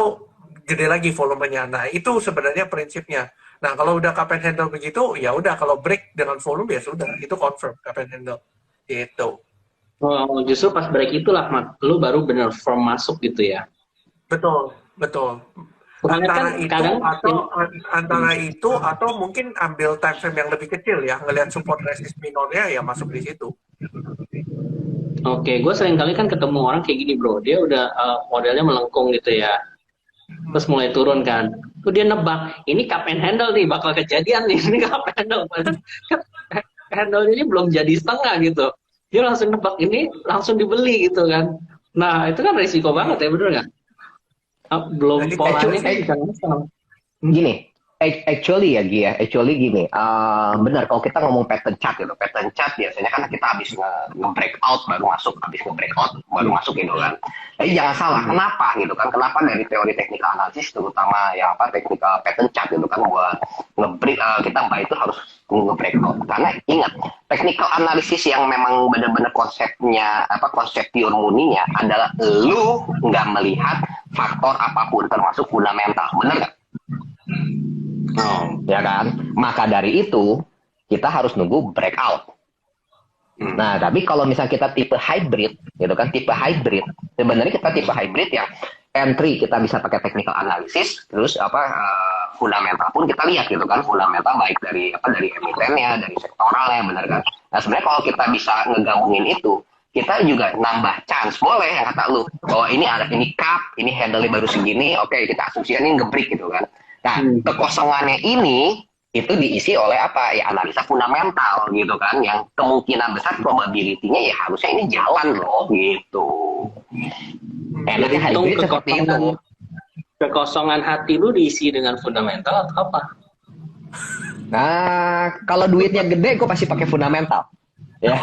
gede lagi volumenya. Nah, itu sebenarnya prinsipnya. Nah, kalau udah cup and handle begitu, ya udah kalau break dengan volume ya sudah, itu confirm cup and handle. Itu. Oh, justru pas break itulah, Mat, lu baru bener firm masuk gitu ya. Betul, betul. Soalnya kan kadang Antara itu atau mungkin ambil time frame yang lebih kecil ya, ngelihat support resist minornya ya masuk di situ. oke, gue sering kali kan ketemu orang kayak gini bro, dia udah modelnya melengkung gitu ya, terus mulai turun kan, tuh dia nebak, ini cup and handle nih, bakal kejadian nih, ini cup and handle, handle ini belum jadi setengah gitu, dia langsung nebak ini, langsung dibeli gitu kan, nah itu kan risiko banget ya, bener nggak? Belum Jadi polanya kan actually, bisa ngasal. gini, actually ya Gi ya, actually gini, benar kalau kita ngomong pattern chart gitu, pattern chart biasanya kan kita habis nge-breakout baru masuk, habis nge-breakout baru masuk gitu kan. Jadi jangan salah, kenapa gitu kan, kenapa dari teori technical analysis terutama yang technical pattern chart gitu kan, buat nge-break, kita mbak itu harus nge-breakout. Karena ingat, technical analysis yang memang benar-benar konsepnya, konsep pure murninya adalah lu nggak melihat faktor apapun termasuk fundamental, bener nggak? Ya kan? Maka dari itu, kita harus nunggu breakout. Nah, tapi kalau misalnya kita tipe hybrid, gitu kan, tipe hybrid, sebenarnya kita tipe hybrid yang entry kita bisa pakai technical analysis, terus fundamental pun kita lihat gitu kan, fundamental baik dari emitennya, dari sektoralnya, benar kan. Nah sebenarnya kalau kita bisa ngegabungin itu, kita juga nambah chance, boleh yang kata lu bahwa ini cup, ini handle-nya baru segini, oke kita asumsikan ini gebrik gitu kan. Nah kekosongannya ini itu diisi oleh apa ya, analisa fundamental gitu kan, yang kemungkinan besar probability-nya ya harusnya ini jalan loh gitu. Enaknya hybrid seperti itu. Kekosongan hati lu diisi dengan fundamental atau apa? Nah kalau duitnya gede gue pasti pakai fundamental ya.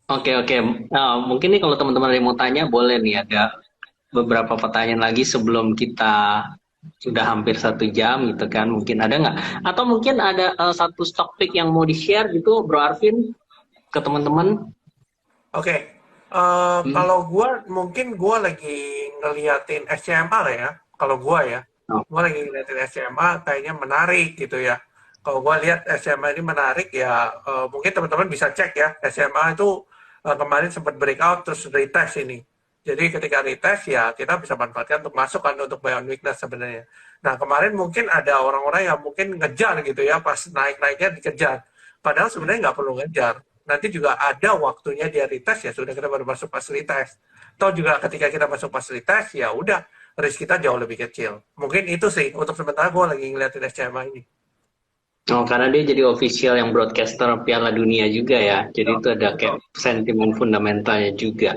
Oke. Nah, mungkin nih kalau teman-teman ada yang mau tanya boleh nih, ada beberapa pertanyaan lagi sebelum kita sudah hampir 1 jam gitu kan, mungkin ada nggak? Atau mungkin ada satu stock pick yang mau di-share gitu, Bro Arvin, ke teman-teman? Oke. Kalau mungkin gue lagi ngeliatin SCMA ya. Kalau gue ya, gue lagi ngeliatin SCMA kayaknya menarik gitu ya. Kalau gue lihat SCMA ini menarik ya, mungkin teman-teman bisa cek ya. SCMA itu kemarin sempat breakout terus retest ini. Jadi ketika retest ya kita bisa manfaatkan untuk masuk kan, untuk buy on weakness sebenarnya. Nah kemarin mungkin ada orang-orang yang mungkin ngejar gitu ya, pas naik-naiknya dikejar. Padahal sebenarnya nggak perlu ngejar. Nanti juga ada waktunya dia retest ya, sudah kita baru masuk pas retest. Atau juga ketika kita masuk pas retest ya udah, risk kita jauh lebih kecil. Mungkin itu sih untuk sementara gue lagi ngeliatin SCMA ini. Oh, karena dia jadi official yang broadcaster Piala Dunia juga ya. Jadi itu ada kayak sentimen fundamentalnya juga.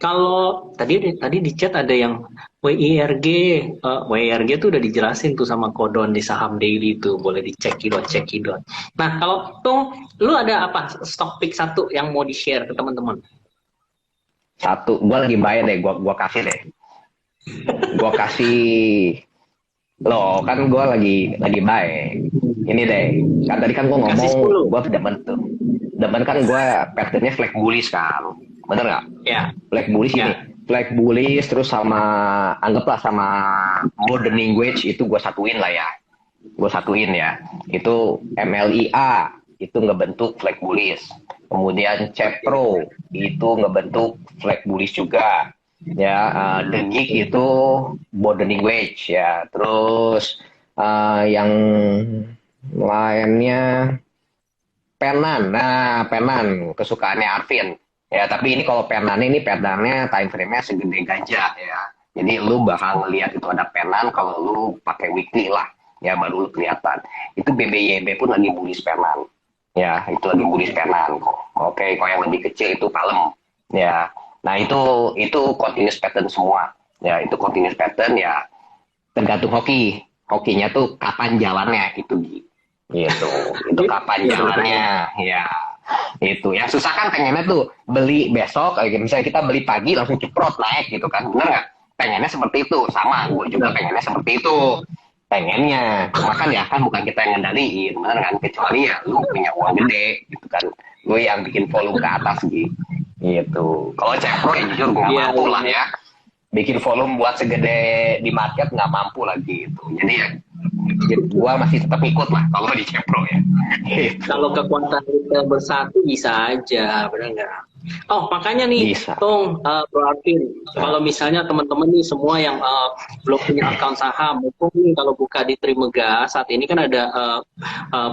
Kalau tadi di chat ada yang WIRG, WIRG tuh udah dijelasin tuh sama Kodon di saham daily tuh, boleh dicekidot. Nah, kalau Tung, lu ada apa stock pick satu yang mau di-share ke teman-teman? Satu, gue lagi bayar deh, gue kasih deh. Gue kasih loh, kan gue lagi baik. Ini deh, kan tadi kan gue ngomong gue demen kan gue patternnya flag bullish kan, bener nggak? Ya. Flag bullish ini, flag bullish terus sama anggaplah sama broadening wedge itu gue satuin ya. Itu MLIA itu ngebentuk flag bullish, kemudian CEPRO itu ngebentuk flag bullish juga. Ya, The Geek itu broadening wedge ya, terus yang lainnya Penan. Nah, Penan kesukaannya Arvin ya, tapi ini kalau Penannya time frame-nya segede gajah ya, jadi lu bakal ngelihat itu ada Penan kalau lu pakai weekly lah ya, baru lu kelihatan. Itu BBYB pun lagi bullish Penan ya, itu lagi bullish Penan kok. Oke, kalau yang lebih kecil itu Palem ya. Nah itu continuous pattern semua ya, itu continuous pattern ya, tergantung hokinya tuh kapan jalannya gitu itu kapan jalannya ya. Itu yang susah kan, pengennya tuh beli besok misalnya kita beli pagi langsung ceprot naik gitu kan, bener nggak? Pengennya seperti itu, sama gue juga pengennya seperti itu pengennya, makan ya kan bukan kita yang ngendaliin, bener kan, kecuali ya lu punya uang gede gitu kan, gue yang bikin volume ke atas gitu. Kalau Cepro ya jujur gue nggak mampu lah ya, bikin volume buat segede di market nggak mampu lagi gitu. Jadi ya gue masih tetap ikut lah kalau di Cepro ya. Gitu. Kalau kekuatan retail bersatu bisa aja, benar nggak? Oh, makanya nih, Tung, Bro Arvin, kalau misalnya teman-teman nih semua yang belum punya account saham, mumpung nih kalau buka di Trimega, saat ini kan ada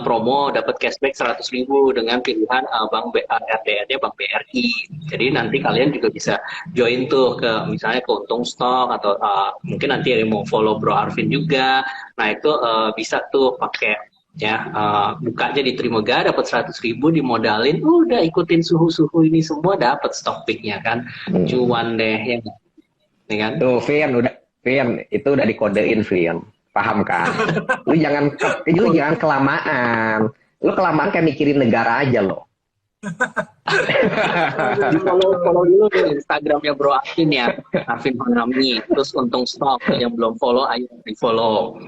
promo dapat cashback 100.000 dengan pilihan Bank RDR-nya Bank BRI. Jadi nanti kalian juga bisa join tuh ke misalnya ke Untung Stock atau mungkin nanti ada yang mau follow Bro Arvin juga. Nah itu bisa tuh pakai ya, buka aja di Trimega, dapat 100.000 dimodalin, udah ikutin suhu-suhu ini semua, dapat stock pick-nya kan, cuan deh ya kan? Tuh Vian itu udah dikodein Vian, paham kan? Lu jangan kelamaan, lu kelamaan kayak mikirin negara aja loh. Follow dulu di Instagramnya Bro Arvin ya, Arvin Hanami, terus Untung Stock, yang belum follow ayo di follow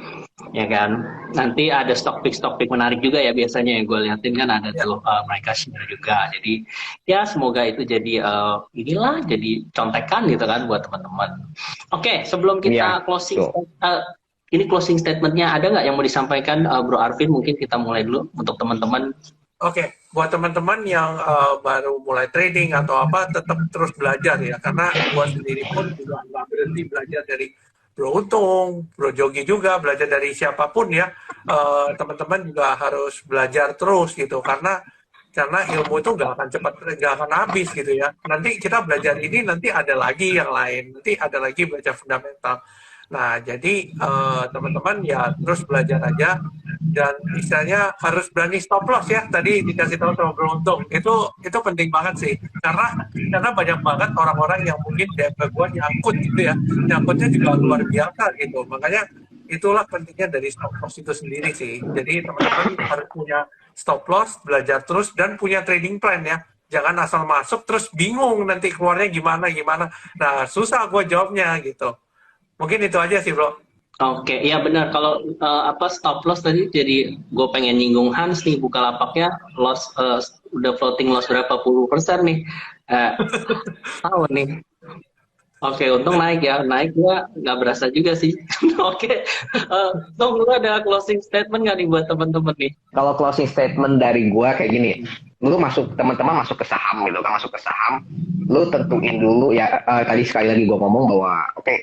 ya kan. Nanti ada stock pick menarik juga ya, biasanya yang gue liatin kan ada tuh mereka share juga, jadi ya semoga itu jadi inilah jadi contekan gitu kan buat teman-teman. Oke, sebelum kita closing ini closing statementnya ada nggak yang mau disampaikan Bro Arvin? Mungkin kita mulai dulu untuk teman-teman Oke, buat teman-teman yang baru mulai trading atau apa, tetap terus belajar ya. Karena gua sendiri pun juga nggak berhenti belajar dari Bro Untung, Bro Jogi juga, belajar dari siapapun ya. Teman-teman juga harus belajar terus gitu. Karena ilmu itu nggak akan cepat, nggak akan habis gitu ya. Nanti kita belajar ini, nanti ada lagi yang lain. Nanti ada lagi belajar fundamental. Nah, jadi teman-teman ya terus belajar aja dan istilahnya harus berani stop loss ya. Tadi dikasih tahu sama beruntung. Itu penting banget sih. Karena banyak banget orang-orang yang mungkin DP gua nyangkut gitu ya. Nyangkutnya juga luar biasa gitu. Makanya itulah pentingnya dari stop loss itu sendiri sih. Jadi teman-teman harus punya stop loss, belajar terus dan punya trading plan ya. Jangan asal masuk terus bingung nanti keluarnya gimana. Nah, susah gua jawabnya gitu. Mungkin itu aja sih, Bro. Oke, iya benar. Kalau apa stop loss tadi, jadi gue pengen nyinggung Hans nih, Bukalapaknya loss udah floating loss berapa puluh persen nih. Eh, tahu nih. Oke, untung naik ya. Naik gua nggak berasa juga sih. Oke, Dong, lu ada closing statement nggak nih buat teman-teman nih? Kalau closing statement dari gua kayak gini, lu masuk, teman-teman masuk ke saham gitu kan, masuk ke saham, lu tentuin dulu ya, tadi sekali lagi gua ngomong bahwa oke,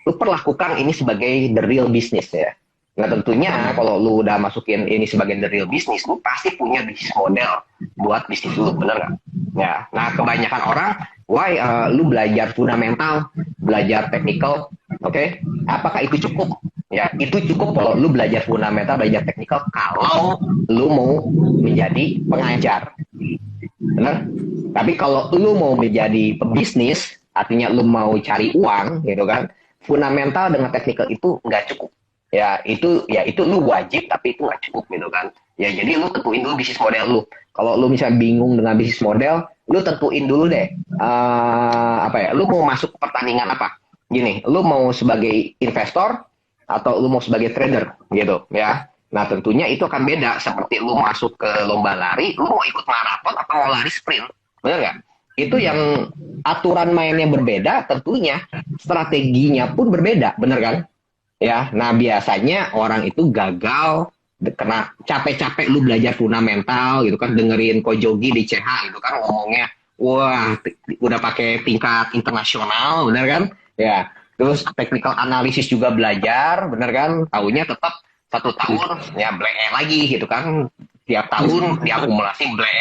lu perlakukan ini sebagai the real business ya. Nah tentunya kalau lu udah masukin ini sebagai the real business, lu pasti punya bisnis model buat bisnis lu, bener nggak? Ya, nah kebanyakan orang, why lu belajar fundamental, belajar technical, oke? Apakah itu cukup? Ya, itu cukup kalau lu belajar fundamental, belajar technical, kalau lu mau menjadi pengajar, bener? Tapi kalau lu mau menjadi pebisnis, artinya lu mau cari uang, gitu kan? Fundamental dengan technical itu nggak cukup. Ya itu lu wajib, tapi itu nggak cukup gitu kan. Ya jadi lu tentuin dulu bisnis model lu. Kalau lu misalnya bingung dengan bisnis model, lu tentuin dulu deh, lu mau masuk ke pertandingan apa. Gini, lu mau sebagai investor atau lu mau sebagai trader gitu ya. Nah tentunya itu akan beda. Seperti lu masuk ke lomba lari, lu mau ikut maraton atau mau lari sprint, bener nggak? Itu yang aturan mainnya berbeda, tentunya strateginya pun berbeda, bener kan? Ya, nah biasanya orang itu gagal kena capek-capek lu belajar fundamental gitu kan, dengerin Ko Jogi di CH gitu kan ngomongnya, wah udah pakai tingkat internasional, bener kan? Ya, terus technical analisis juga belajar, bener kan? Taunya tetap 1 tahun ya bleh lagi gitu kan, tiap tahun diakumulasi bleh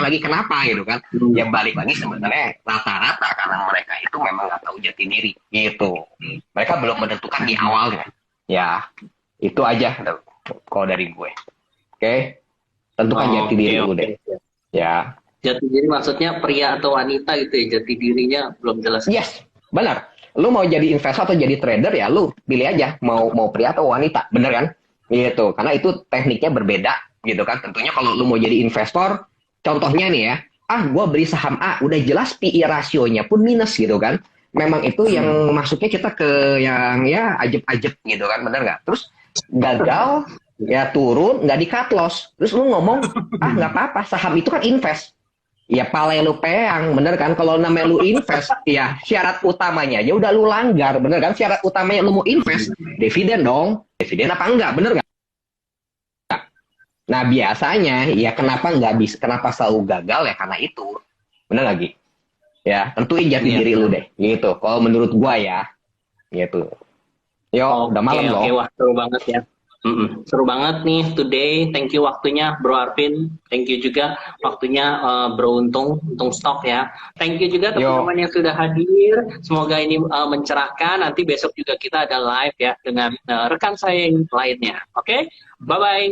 lagi, kenapa gitu kan? Ya balik lagi sebenarnya rata-rata karena mereka itu memang nggak tahu jati diri gitu. Mereka belum menentukan di awalnya. Ya, itu aja kalau dari gue. Oke? Tentukan jati diri dulu deh. Ya. Jati diri maksudnya pria atau wanita gitu ya, jati dirinya belum jelas. Yes, benar. Lu mau jadi investor atau jadi trader ya lu pilih aja mau pria atau wanita, bener kan? Gitu. Karena itu tekniknya berbeda gitu kan. Tentunya kalau lu mau jadi investor, contohnya nih ya, gue beli saham A, udah jelas PE rasionya pun minus gitu kan. Memang itu yang masuknya kita ke yang ya ajeb-ajeb gitu kan, bener nggak? Terus gagal, ya turun, nggak di cut loss. Terus lu ngomong, nggak apa-apa, saham itu kan invest. Ya pale lu peang, bener kan? Kalau namanya lu invest, ya syarat utamanya aja udah lu langgar, bener kan? Syarat utamanya lu mau invest, dividen dong. Dividen apa enggak, bener nggak? Nah biasanya, ya kenapa nggak bisa, kenapa selalu gagal ya karena itu. Bener lagi? Ya, tentuin jati diri lu deh, gitu. Kalau menurut gua ya, gitu. Yo, udah malam loh. Wah, seru banget ya. Seru banget nih today. Thank you waktunya Bro Arvin. Thank you juga waktunya Bro Untung Stock ya. Thank you juga teman-teman yang sudah hadir. Semoga ini mencerahkan. Nanti besok juga kita ada live ya dengan rekan saya yang lainnya. Oke? Bye-bye.